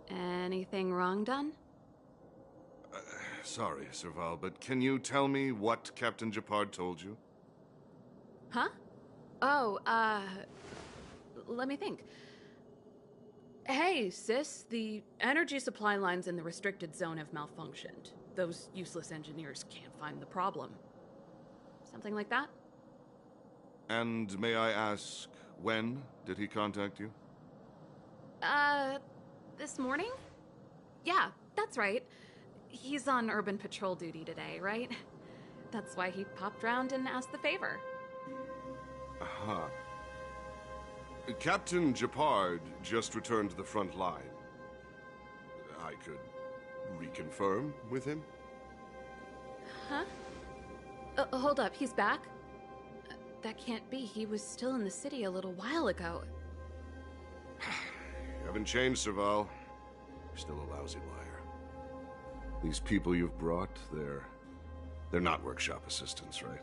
Anything wrong, Dunn? Sorry, Serval, but can you tell me what Captain Japard told you? Huh? Oh, let me think. Hey, sis, the energy supply lines in the restricted zone have malfunctioned. Those useless engineers can't find the problem. Something like that? And may I ask, when did he contact you? This morning? Yeah, that's right. He's on urban patrol duty today, right? That's why he popped round and asked the favor. Aha. Captain Japard just returned to the front line. I could reconfirm with him? Huh? Hold up, he's back? That can't be. He was still in the city a little while ago. You haven't changed, Serval. You're still a lousy liar. These people you've brought, they're not workshop assistants, right?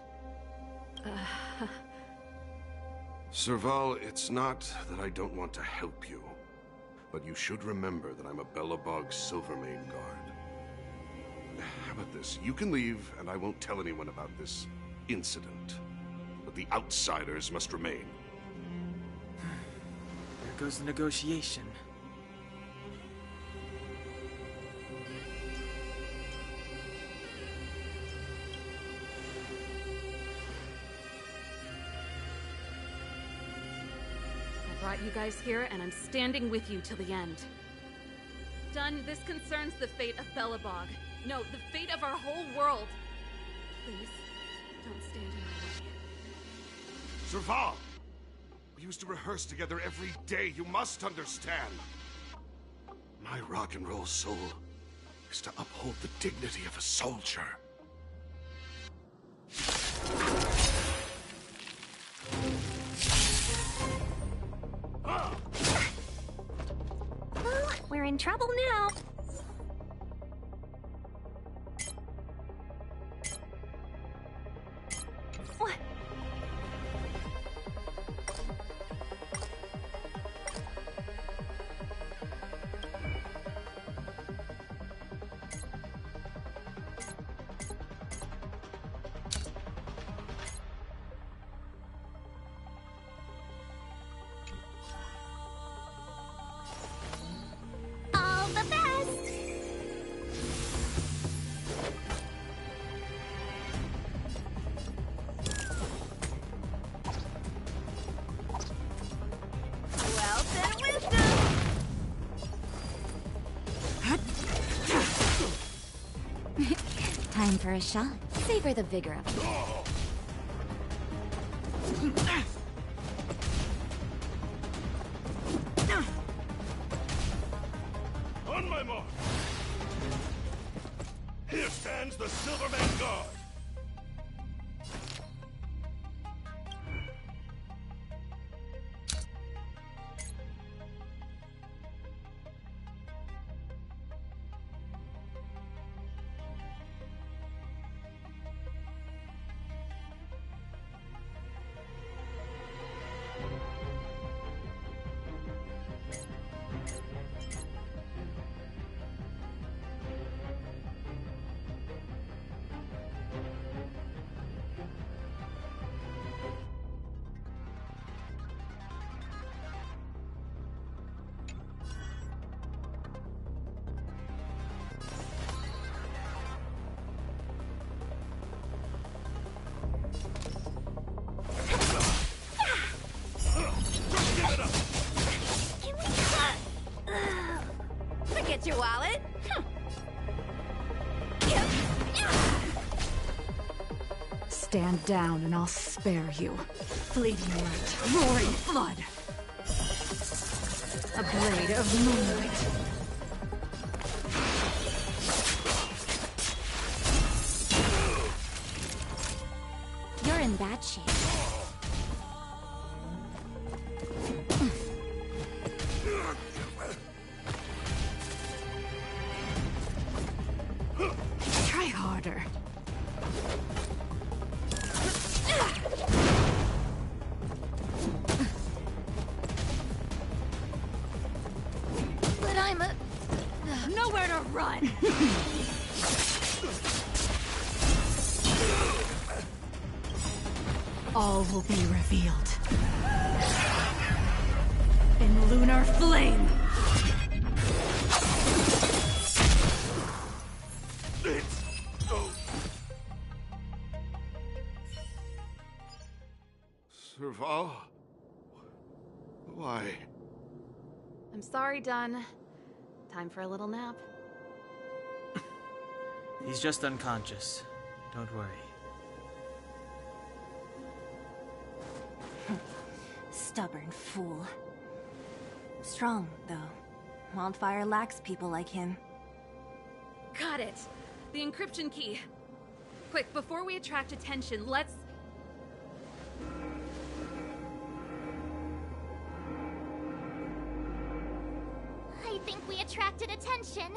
Serval, it's not that I don't want to help you, but you should remember that I'm a Belobog Silvermane guard. How about this? You can leave, and I won't tell anyone about this incident. But the outsiders must remain. There goes the negotiation. I brought you guys here, and I'm standing with you till the end. Dunn, this concerns the fate of Belobog. No, the fate of our whole world. Please, don't stand in my way. Serval! We used to rehearse together every day, you must understand. My rock and roll soul is to uphold the dignity of a soldier. Oh, we're in trouble now. What? All the best! Wealth and wisdom! Time for a shot. Savor the vigor of it. On my mark! Here stands the Silvermane Guard! Forget your wallet? Stand down and I'll spare you. Fleeting light, roaring flood. A blade of moonlight. You're in bad shape. Try harder. But I'm a... nowhere to run. All will be revealed. In lunar flame! Serval? Why? I'm sorry, Dunn. Time for a little nap. He's just unconscious. Don't worry. Stubborn fool. Strong, though. Wildfire lacks people like him. Got it! The encryption key. Quick, before we attract attention, let's... I think we attracted attention.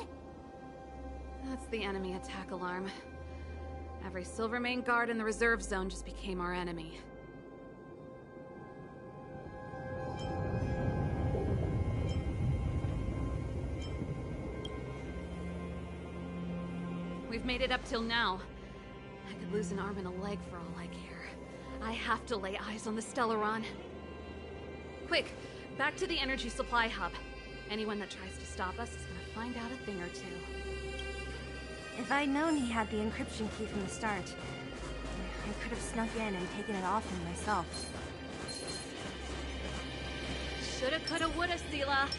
That's the enemy attack alarm. Every Silvermane guard in the reserve zone just became our enemy. We've made it up till now. I could lose an arm and a leg for all I care. I have to lay eyes on the Stellaron. Quick, back to the energy supply hub. Anyone that tries to stop us is gonna find out a thing or two. If I'd known he had the encryption key from the start, I could have snuck in and taken it off him myself. Shoulda, coulda, woulda, Sela.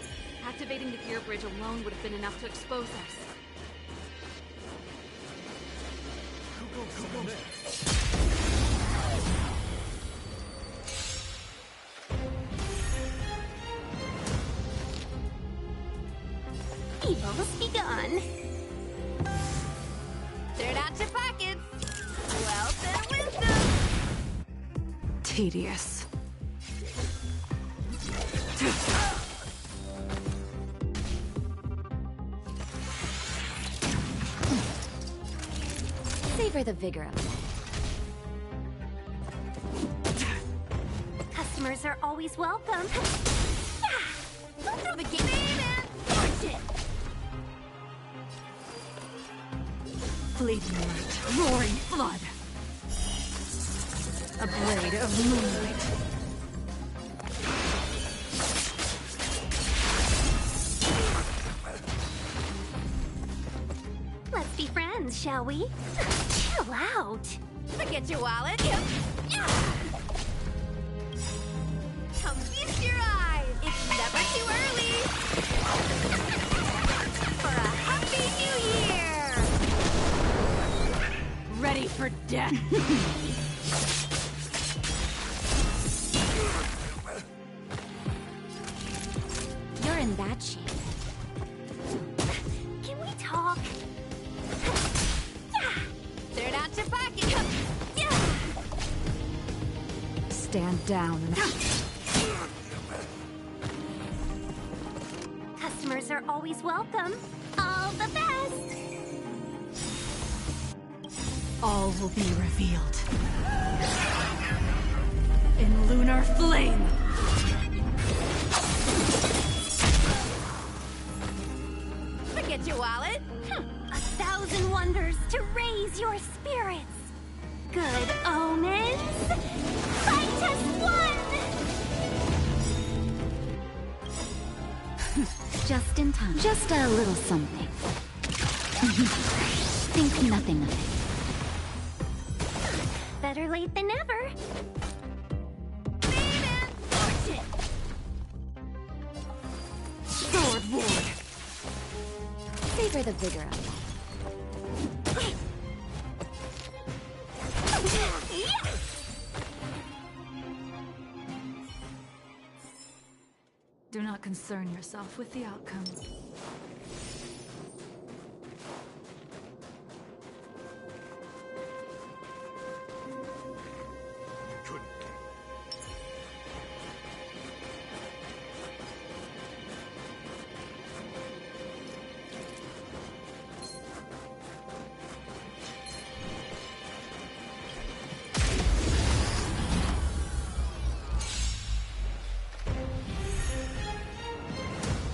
Activating the gear bridge alone would have been enough to expose us. Evil's begun. Third out your pockets. Wealth and wisdom. Tedious. Savor the vigor of it. Customers are always welcome. The game and fortune. Fleeting light, roaring flood. A blade of moonlight. Let's be friends, shall we? Chill out. Forget your wallet. Come feast your eyes. It's never too early. For a happy new year. Ready for death. You're in bad shape. Can we talk? Third out your pocket. Stand down and... Customers are always welcome. All the best. All will be revealed. In lunar flame. Forget your wallet. 1,000 wonders to raise your spirits. Good omens. Fight us one. Just in time. Just a little something. Think nothing of it. Better late than never. Sword ward. savor the vigor of it. Do not concern yourself with the outcome.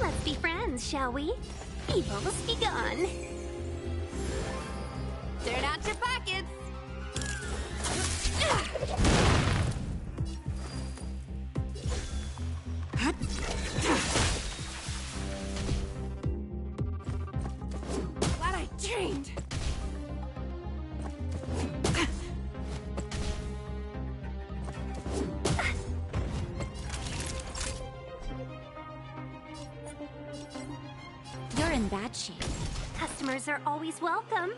Let's be friends, shall we? Evils be gone. Turn out your pockets! Glad I trained! You're in bad shape. Customers are always welcome.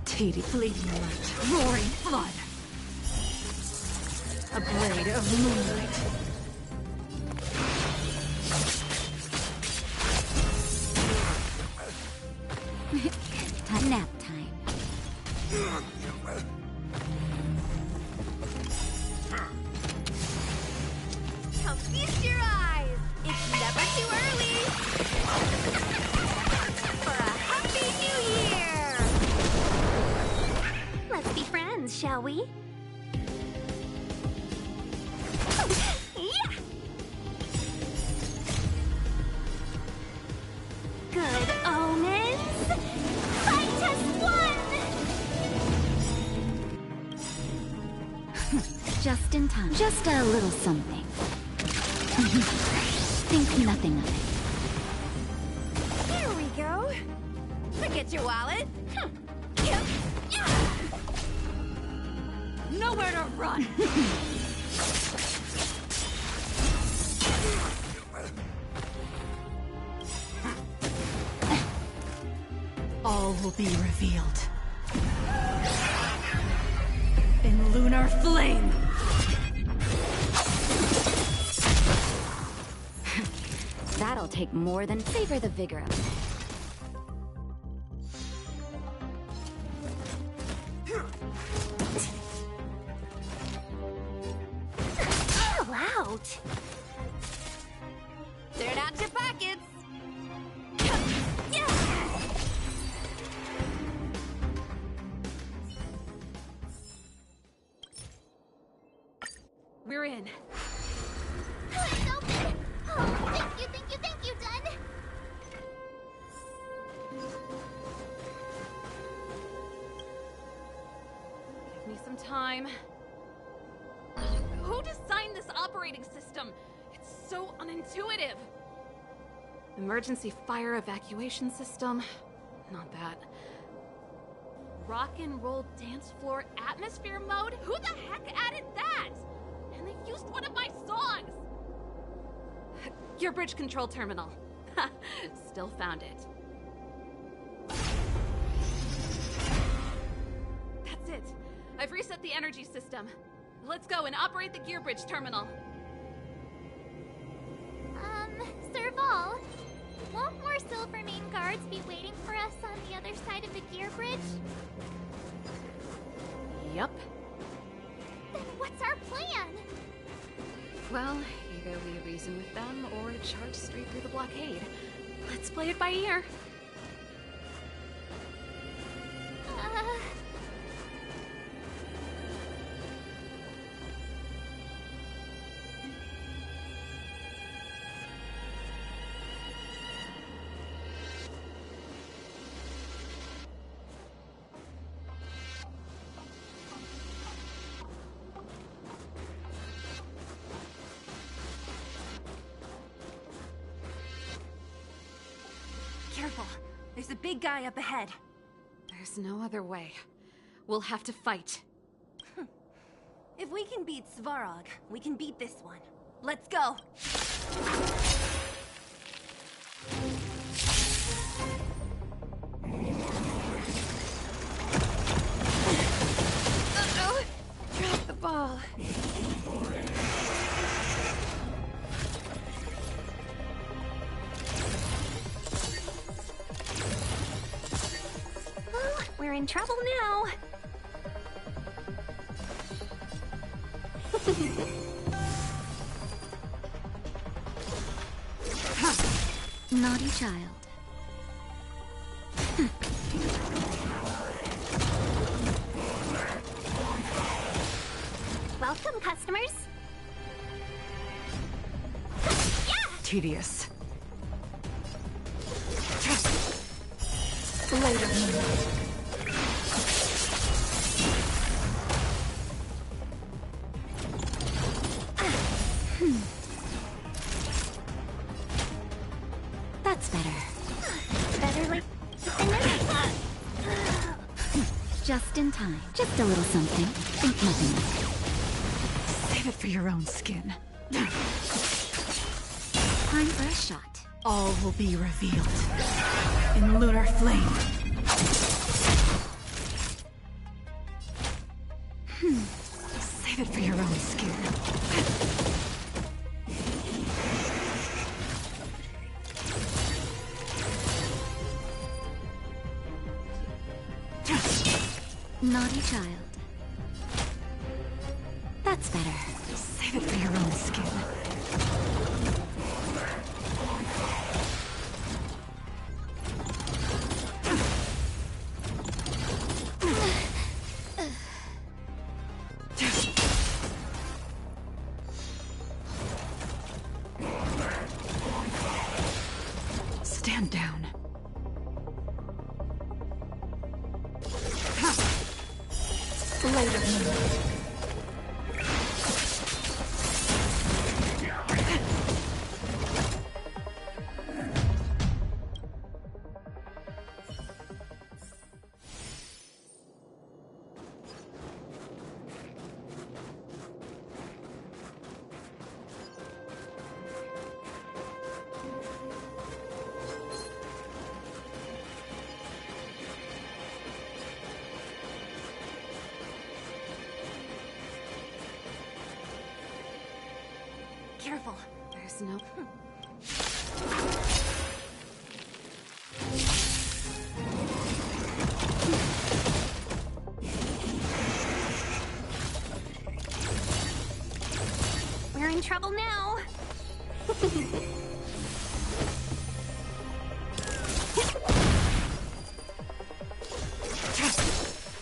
Teddy, bleeding light, roaring flood. A blade of moonlight. Nap time. Now feast your eyes! It's never too early! For a happy new year! Let's be friends, shall we? Good omens! Fight us one! Just in time. Just a little something. Think nothing of it. Here we go! Forget your wallet! Nowhere to run! All will be revealed. In lunar flame! That'll take more than savor the vigor of it. Chill out! Turn out your pockets! We're in. It's open! Oh, thank you, done! Give me some time. Who designed this operating system? It's so unintuitive. Emergency fire evacuation system. Not that. Rock and roll dance floor atmosphere mode? Who the heck added that? And they used one of my songs! Gear bridge control terminal. Ha! Still found it. That's it. I've reset the energy system. Let's go and operate the gear bridge terminal. Serval, won't more Silvermane guards be waiting for us on the other side of the gear bridge? Yep. Then what's our plan? Well, either we reason with them or charge straight through the blockade. Let's play it by ear. Careful. There's a big guy up ahead. There's no other way. We'll have to fight. If we can beat Svarog, we can beat this one. Let's go! Uh-oh! Drop the ball. Well, we're in trouble now. Naughty child. Welcome, customers. Tedious. Later. That's better. Better late than never. Just in time. Just a little something. Think nothing of it. Save it for your own skin. Time for a shot. All will be revealed in lunar flame. Save it for your own skin. Naughty child. That's better. Save it for your own skin. Stand down. Later. Careful. There's no... We're in trouble now.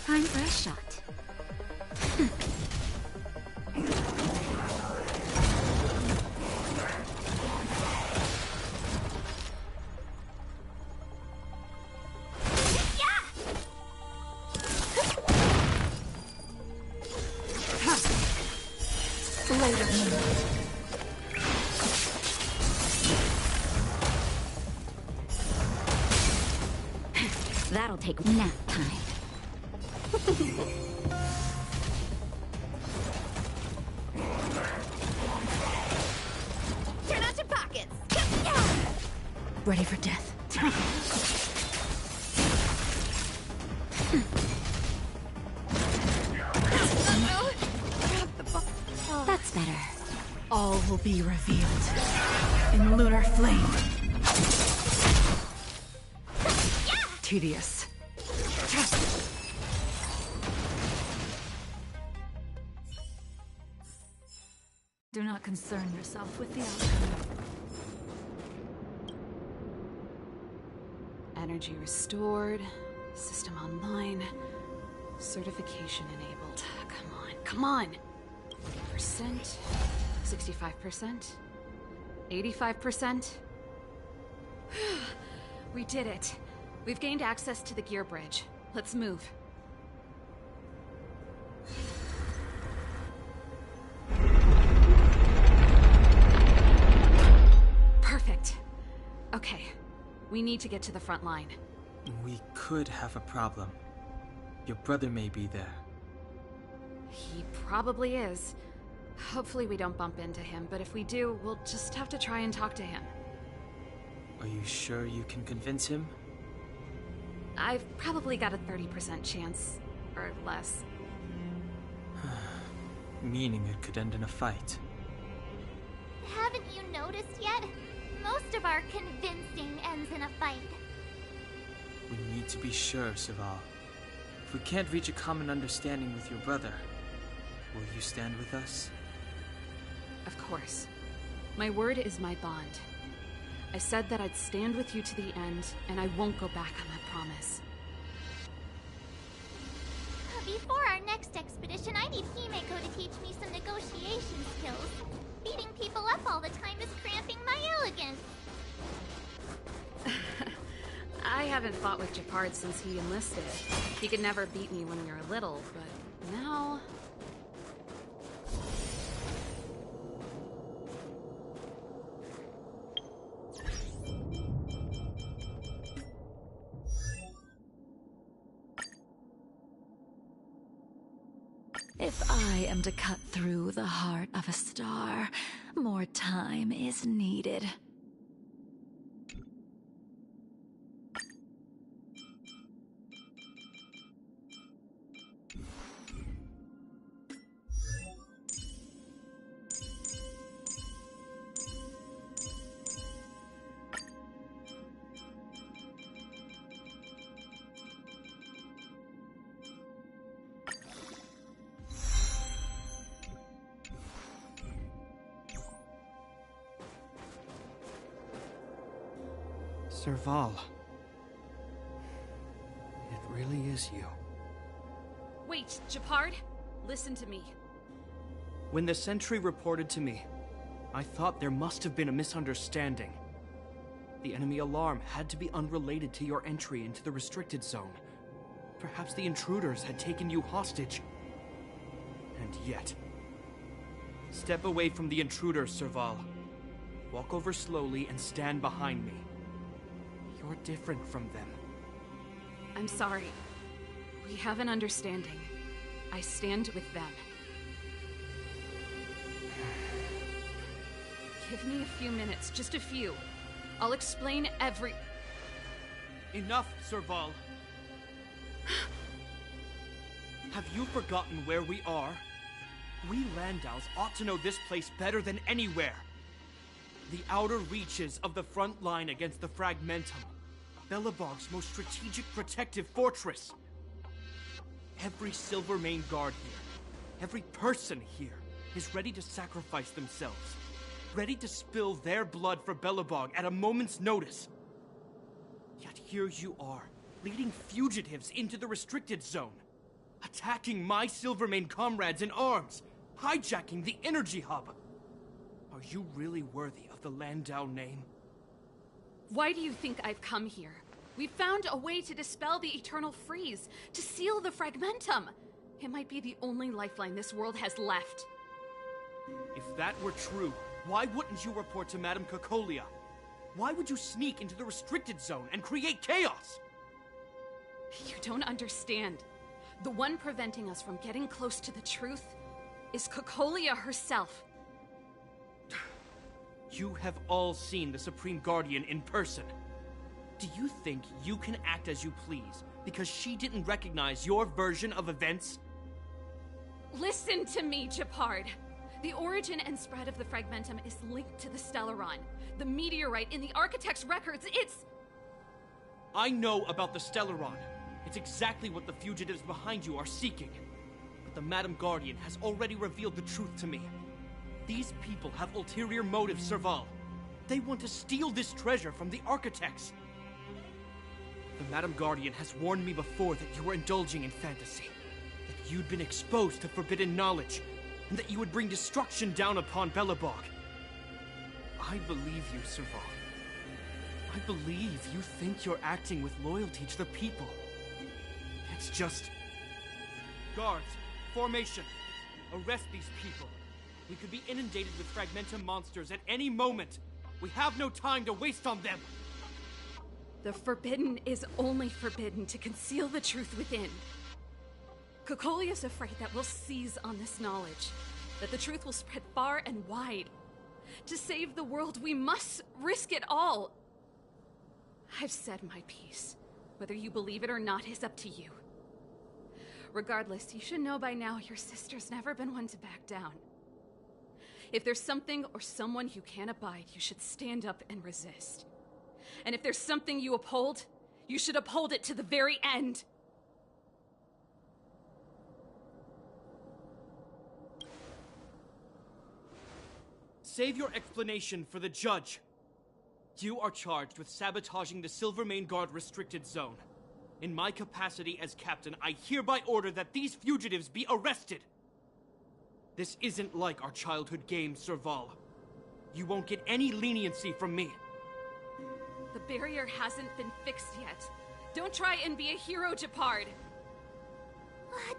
Time for a shot. That'll take nap time. Turn out your pockets. Ready for death. That's better. All will be revealed in lunar flame. Tedious. Do not concern yourself with the outcome. Energy restored. System online. Certification enabled. Come on, come on! 40%. 65%. 85%. We did it. We've gained access to the gear bridge. Let's move. Perfect. Okay. We need to get to the front line. We could have a problem. Your brother may be there. He probably is. Hopefully we don't bump into him, but if we do, we'll just have to try and talk to him. Are you sure you can convince him? I've probably got a 30% chance, or less. Meaning it could end in a fight. Haven't you noticed yet? Most of our convincing ends in a fight. We need to be sure, Serval. If we can't reach a common understanding with your brother, will you stand with us? Of course. My word is my bond. I said that I'd stand with you to the end, and I won't go back on that promise. Before our next expedition, I need Himeko to teach me some negotiation skills. Beating people up all the time is cramping my elegance. I haven't fought with Japard since he enlisted. He could never beat me when we were little, but now... If I am to cut through the heart of a star, more time is needed. Serval. It really is you. Wait, Japard, listen to me. When the sentry reported to me, I thought there must have been a misunderstanding. The enemy alarm had to be unrelated to your entry into the restricted zone. Perhaps the intruders had taken you hostage. And yet... Step away from the intruders, Serval. Walk over slowly and stand behind me. You're different from them. I'm sorry. We have an understanding. I stand with them. Give me a few minutes, just a few. I'll explain every... Enough, Serval. Have you forgotten where we are? We Landaus ought to know this place better than anywhere. The outer reaches of the front line against the Fragmentum. Belobog's most strategic protective fortress. Every Silvermane guard here, every person here, is ready to sacrifice themselves. Ready to spill their blood for Belobog at a moment's notice. Yet here you are, leading fugitives into the restricted zone. Attacking my Silvermane comrades in arms. Hijacking the energy hub. Are you really worthy of the Landau name? Why do you think I've come here? We found a way to dispel the eternal freeze, to seal the Fragmentum. It might be the only lifeline this world has left. If that were true, why wouldn't you report to Madame Cocolia? Why would you sneak into the restricted zone and create chaos? You don't understand. The one preventing us from getting close to the truth is Cocolia herself. You have all seen the Supreme Guardian in person. Do you think you can act as you please because she didn't recognize your version of events? Listen to me, Japard. The origin and spread of the Fragmentum is linked to the Stellaron. The meteorite in the Architect's records, it's... I know about the Stellaron. It's exactly what the fugitives behind you are seeking. But the Madam Guardian has already revealed the truth to me. These people have ulterior motives, Serval. They want to steal this treasure from the Architects. The Madam Guardian has warned me before that you were indulging in fantasy. That you'd been exposed to forbidden knowledge. And that you would bring destruction down upon Belobog. I believe you, Serval. I believe you think you're acting with loyalty to the people. It's just... Guards, formation. Arrest these people. We could be inundated with Fragmentum monsters at any moment. We have no time to waste on them. The forbidden is only forbidden to conceal the truth within. Kokoli is afraid that we'll seize on this knowledge, that the truth will spread far and wide. To save the world, we must risk it all. I've said my piece. Whether you believe it or not is up to you. Regardless, you should know by now your sister's never been one to back down. If there's something or someone you can't abide, you should stand up and resist. And if there's something you uphold, you should uphold it to the very end. Save your explanation for the judge. You are charged with sabotaging the Silvermane Guard restricted zone. In my capacity as captain, I hereby order that these fugitives be arrested. This isn't like our childhood game, Serval. You won't get any leniency from me. The barrier hasn't been fixed yet. Don't try and be a hero, Gepard.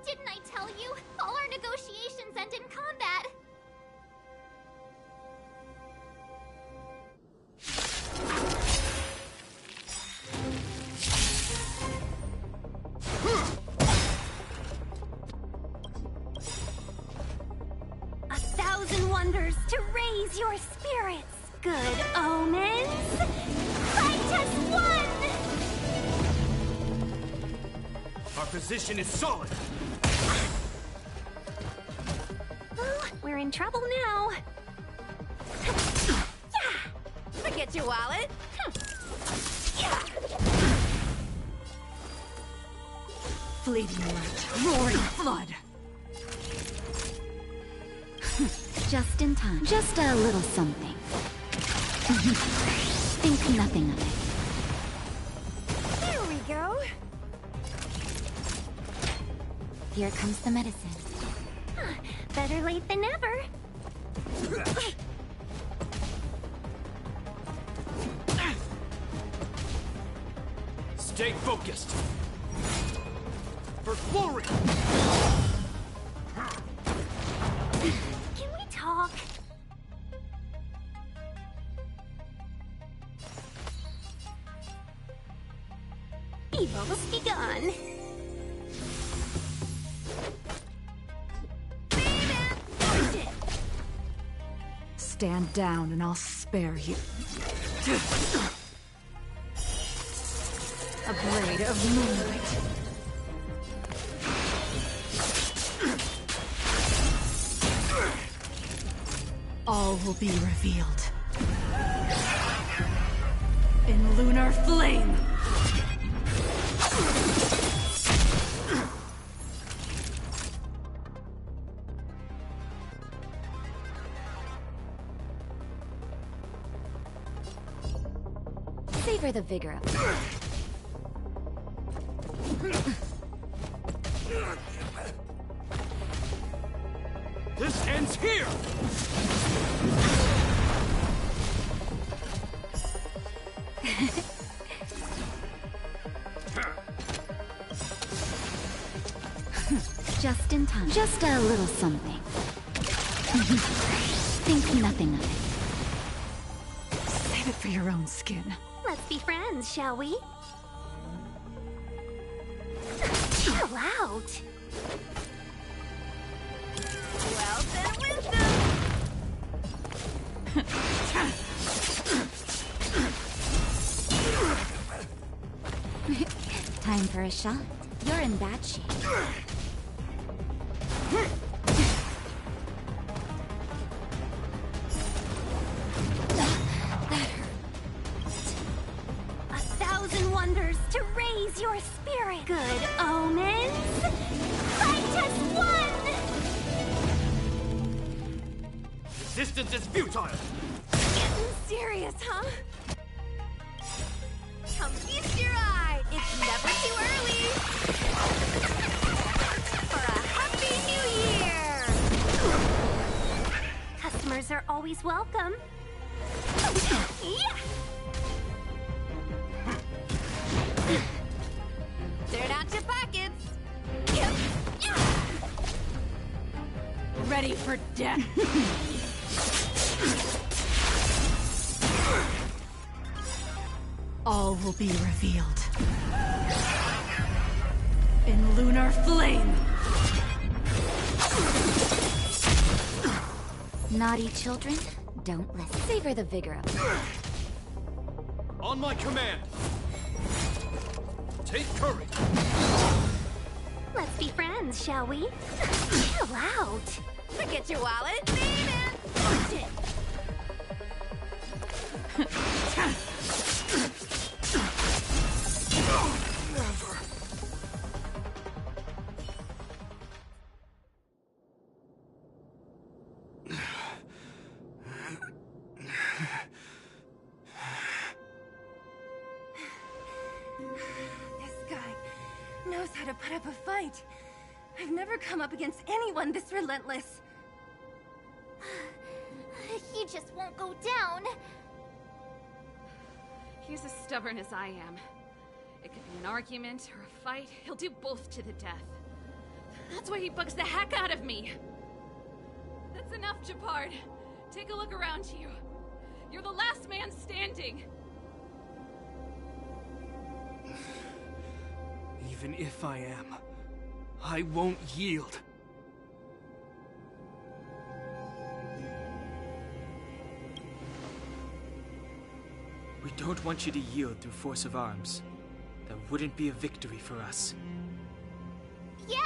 Didn't I tell you? All our negotiations end in combat. Wonders to raise your spirits. Good omens. Fight us one! Our position is solid. Oh, we're in trouble now. Forget your wallet. Fleeting light, roaring flood. Just in time. Just a little something. Think nothing of it. There we go. Here comes the medicine. Better late than never. Stay focused. For glory! Talk. Evil's begun. Stand down and I'll spare you. A blade of moonlight. All will be revealed. In lunar flame! Savor the vigor of it. This ends here! Just in time. Just a little something. Think nothing of it. Save it for your own skin. Let's be friends, shall we? Chill out. Well, then wisdom. Time for a shot. You're in bad shape. Wonders to raise your spirit. Good omens. Fight us one! Resistance is futile! Getting serious, huh? Come feast your eye. It's never too early. For a happy new year. Customers are always welcome. Yeah! Turn out your pockets. Yep. Yeah. Ready for death. All will be revealed. In lunar flame. Naughty children, don't listen. Savor the vigor of it. On my command! Take courage! Let's be friends, shall we? Chill out. Forget your wallet. Baby man. Watch it. Never. This guy knows how to put up a fight. I've never come up against anyone this relentless. He just won't go down. He's as stubborn as I am. It could be an argument or a fight. He'll do both to the death. That's why he bugs the heck out of me. That's enough, Japard. Take a look around you. You're the last man standing. Even if I am, I won't yield. We don't want you to yield through force of arms. That wouldn't be a victory for us. Yeah,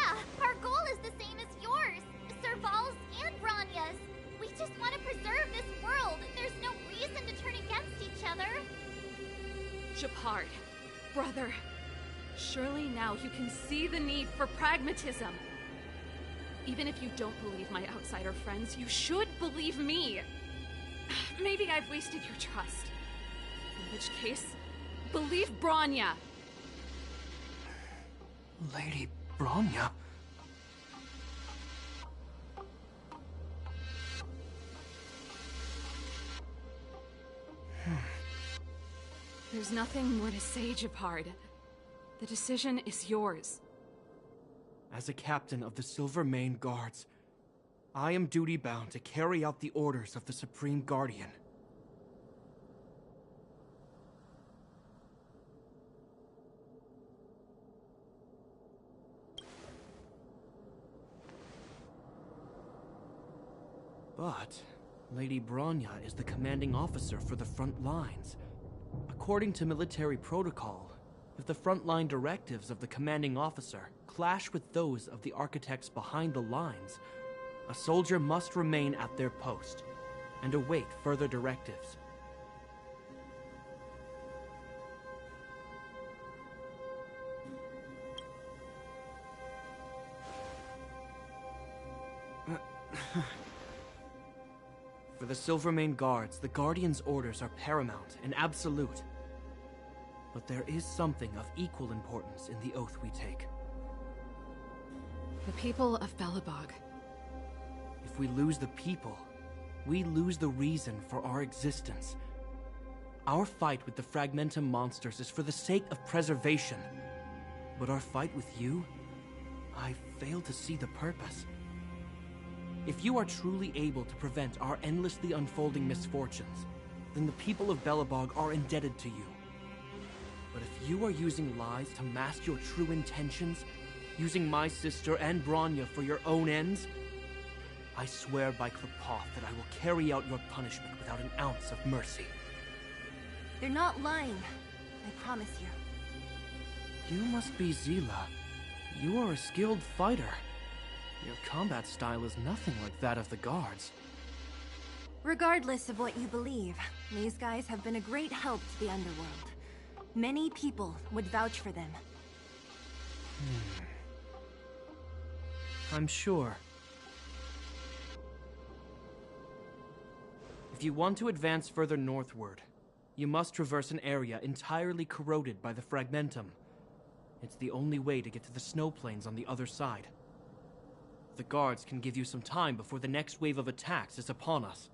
our goal is the same as yours. Serval's and Bronya's. We just want to preserve this world. There's no reason to turn against each other. Japard, brother, surely now you can see the need for pragmatism. Even if you don't believe my outsider friends, you should believe me. Maybe I've wasted your trust. In which case, believe Bronya. Lady Bronya? There's nothing more to say, Japard. The decision is yours. As a captain of the Silvermane Guards, I am duty-bound to carry out the orders of the Supreme Guardian. But Lady Bronya is the commanding officer for the front lines. According to military protocol, if the frontline directives of the commanding officer clash with those of the architects behind the lines, a soldier must remain at their post and await further directives. For the Silvermane Guards, the Guardian's orders are paramount and absolute. But there is something of equal importance in the oath we take. The people of Belobog. If we lose the people, we lose the reason for our existence. Our fight with the Fragmentum monsters is for the sake of preservation. But our fight with you, I fail to see the purpose. If you are truly able to prevent our endlessly unfolding misfortunes, then the people of Belobog are indebted to you. But if you are using lies to mask your true intentions, using my sister and Bronya for your own ends, I swear by Klepoth that I will carry out your punishment without an ounce of mercy. They're not lying. I promise you. You must be Zila. You are a skilled fighter. Your combat style is nothing like that of the guards. Regardless of what you believe, these guys have been a great help to the underworld. Many people would vouch for them. I'm sure. If you want to advance further northward, you must traverse an area entirely corroded by the Fragmentum. It's the only way to get to the snow plains on the other side. The guards can give you some time before the next wave of attacks is upon us.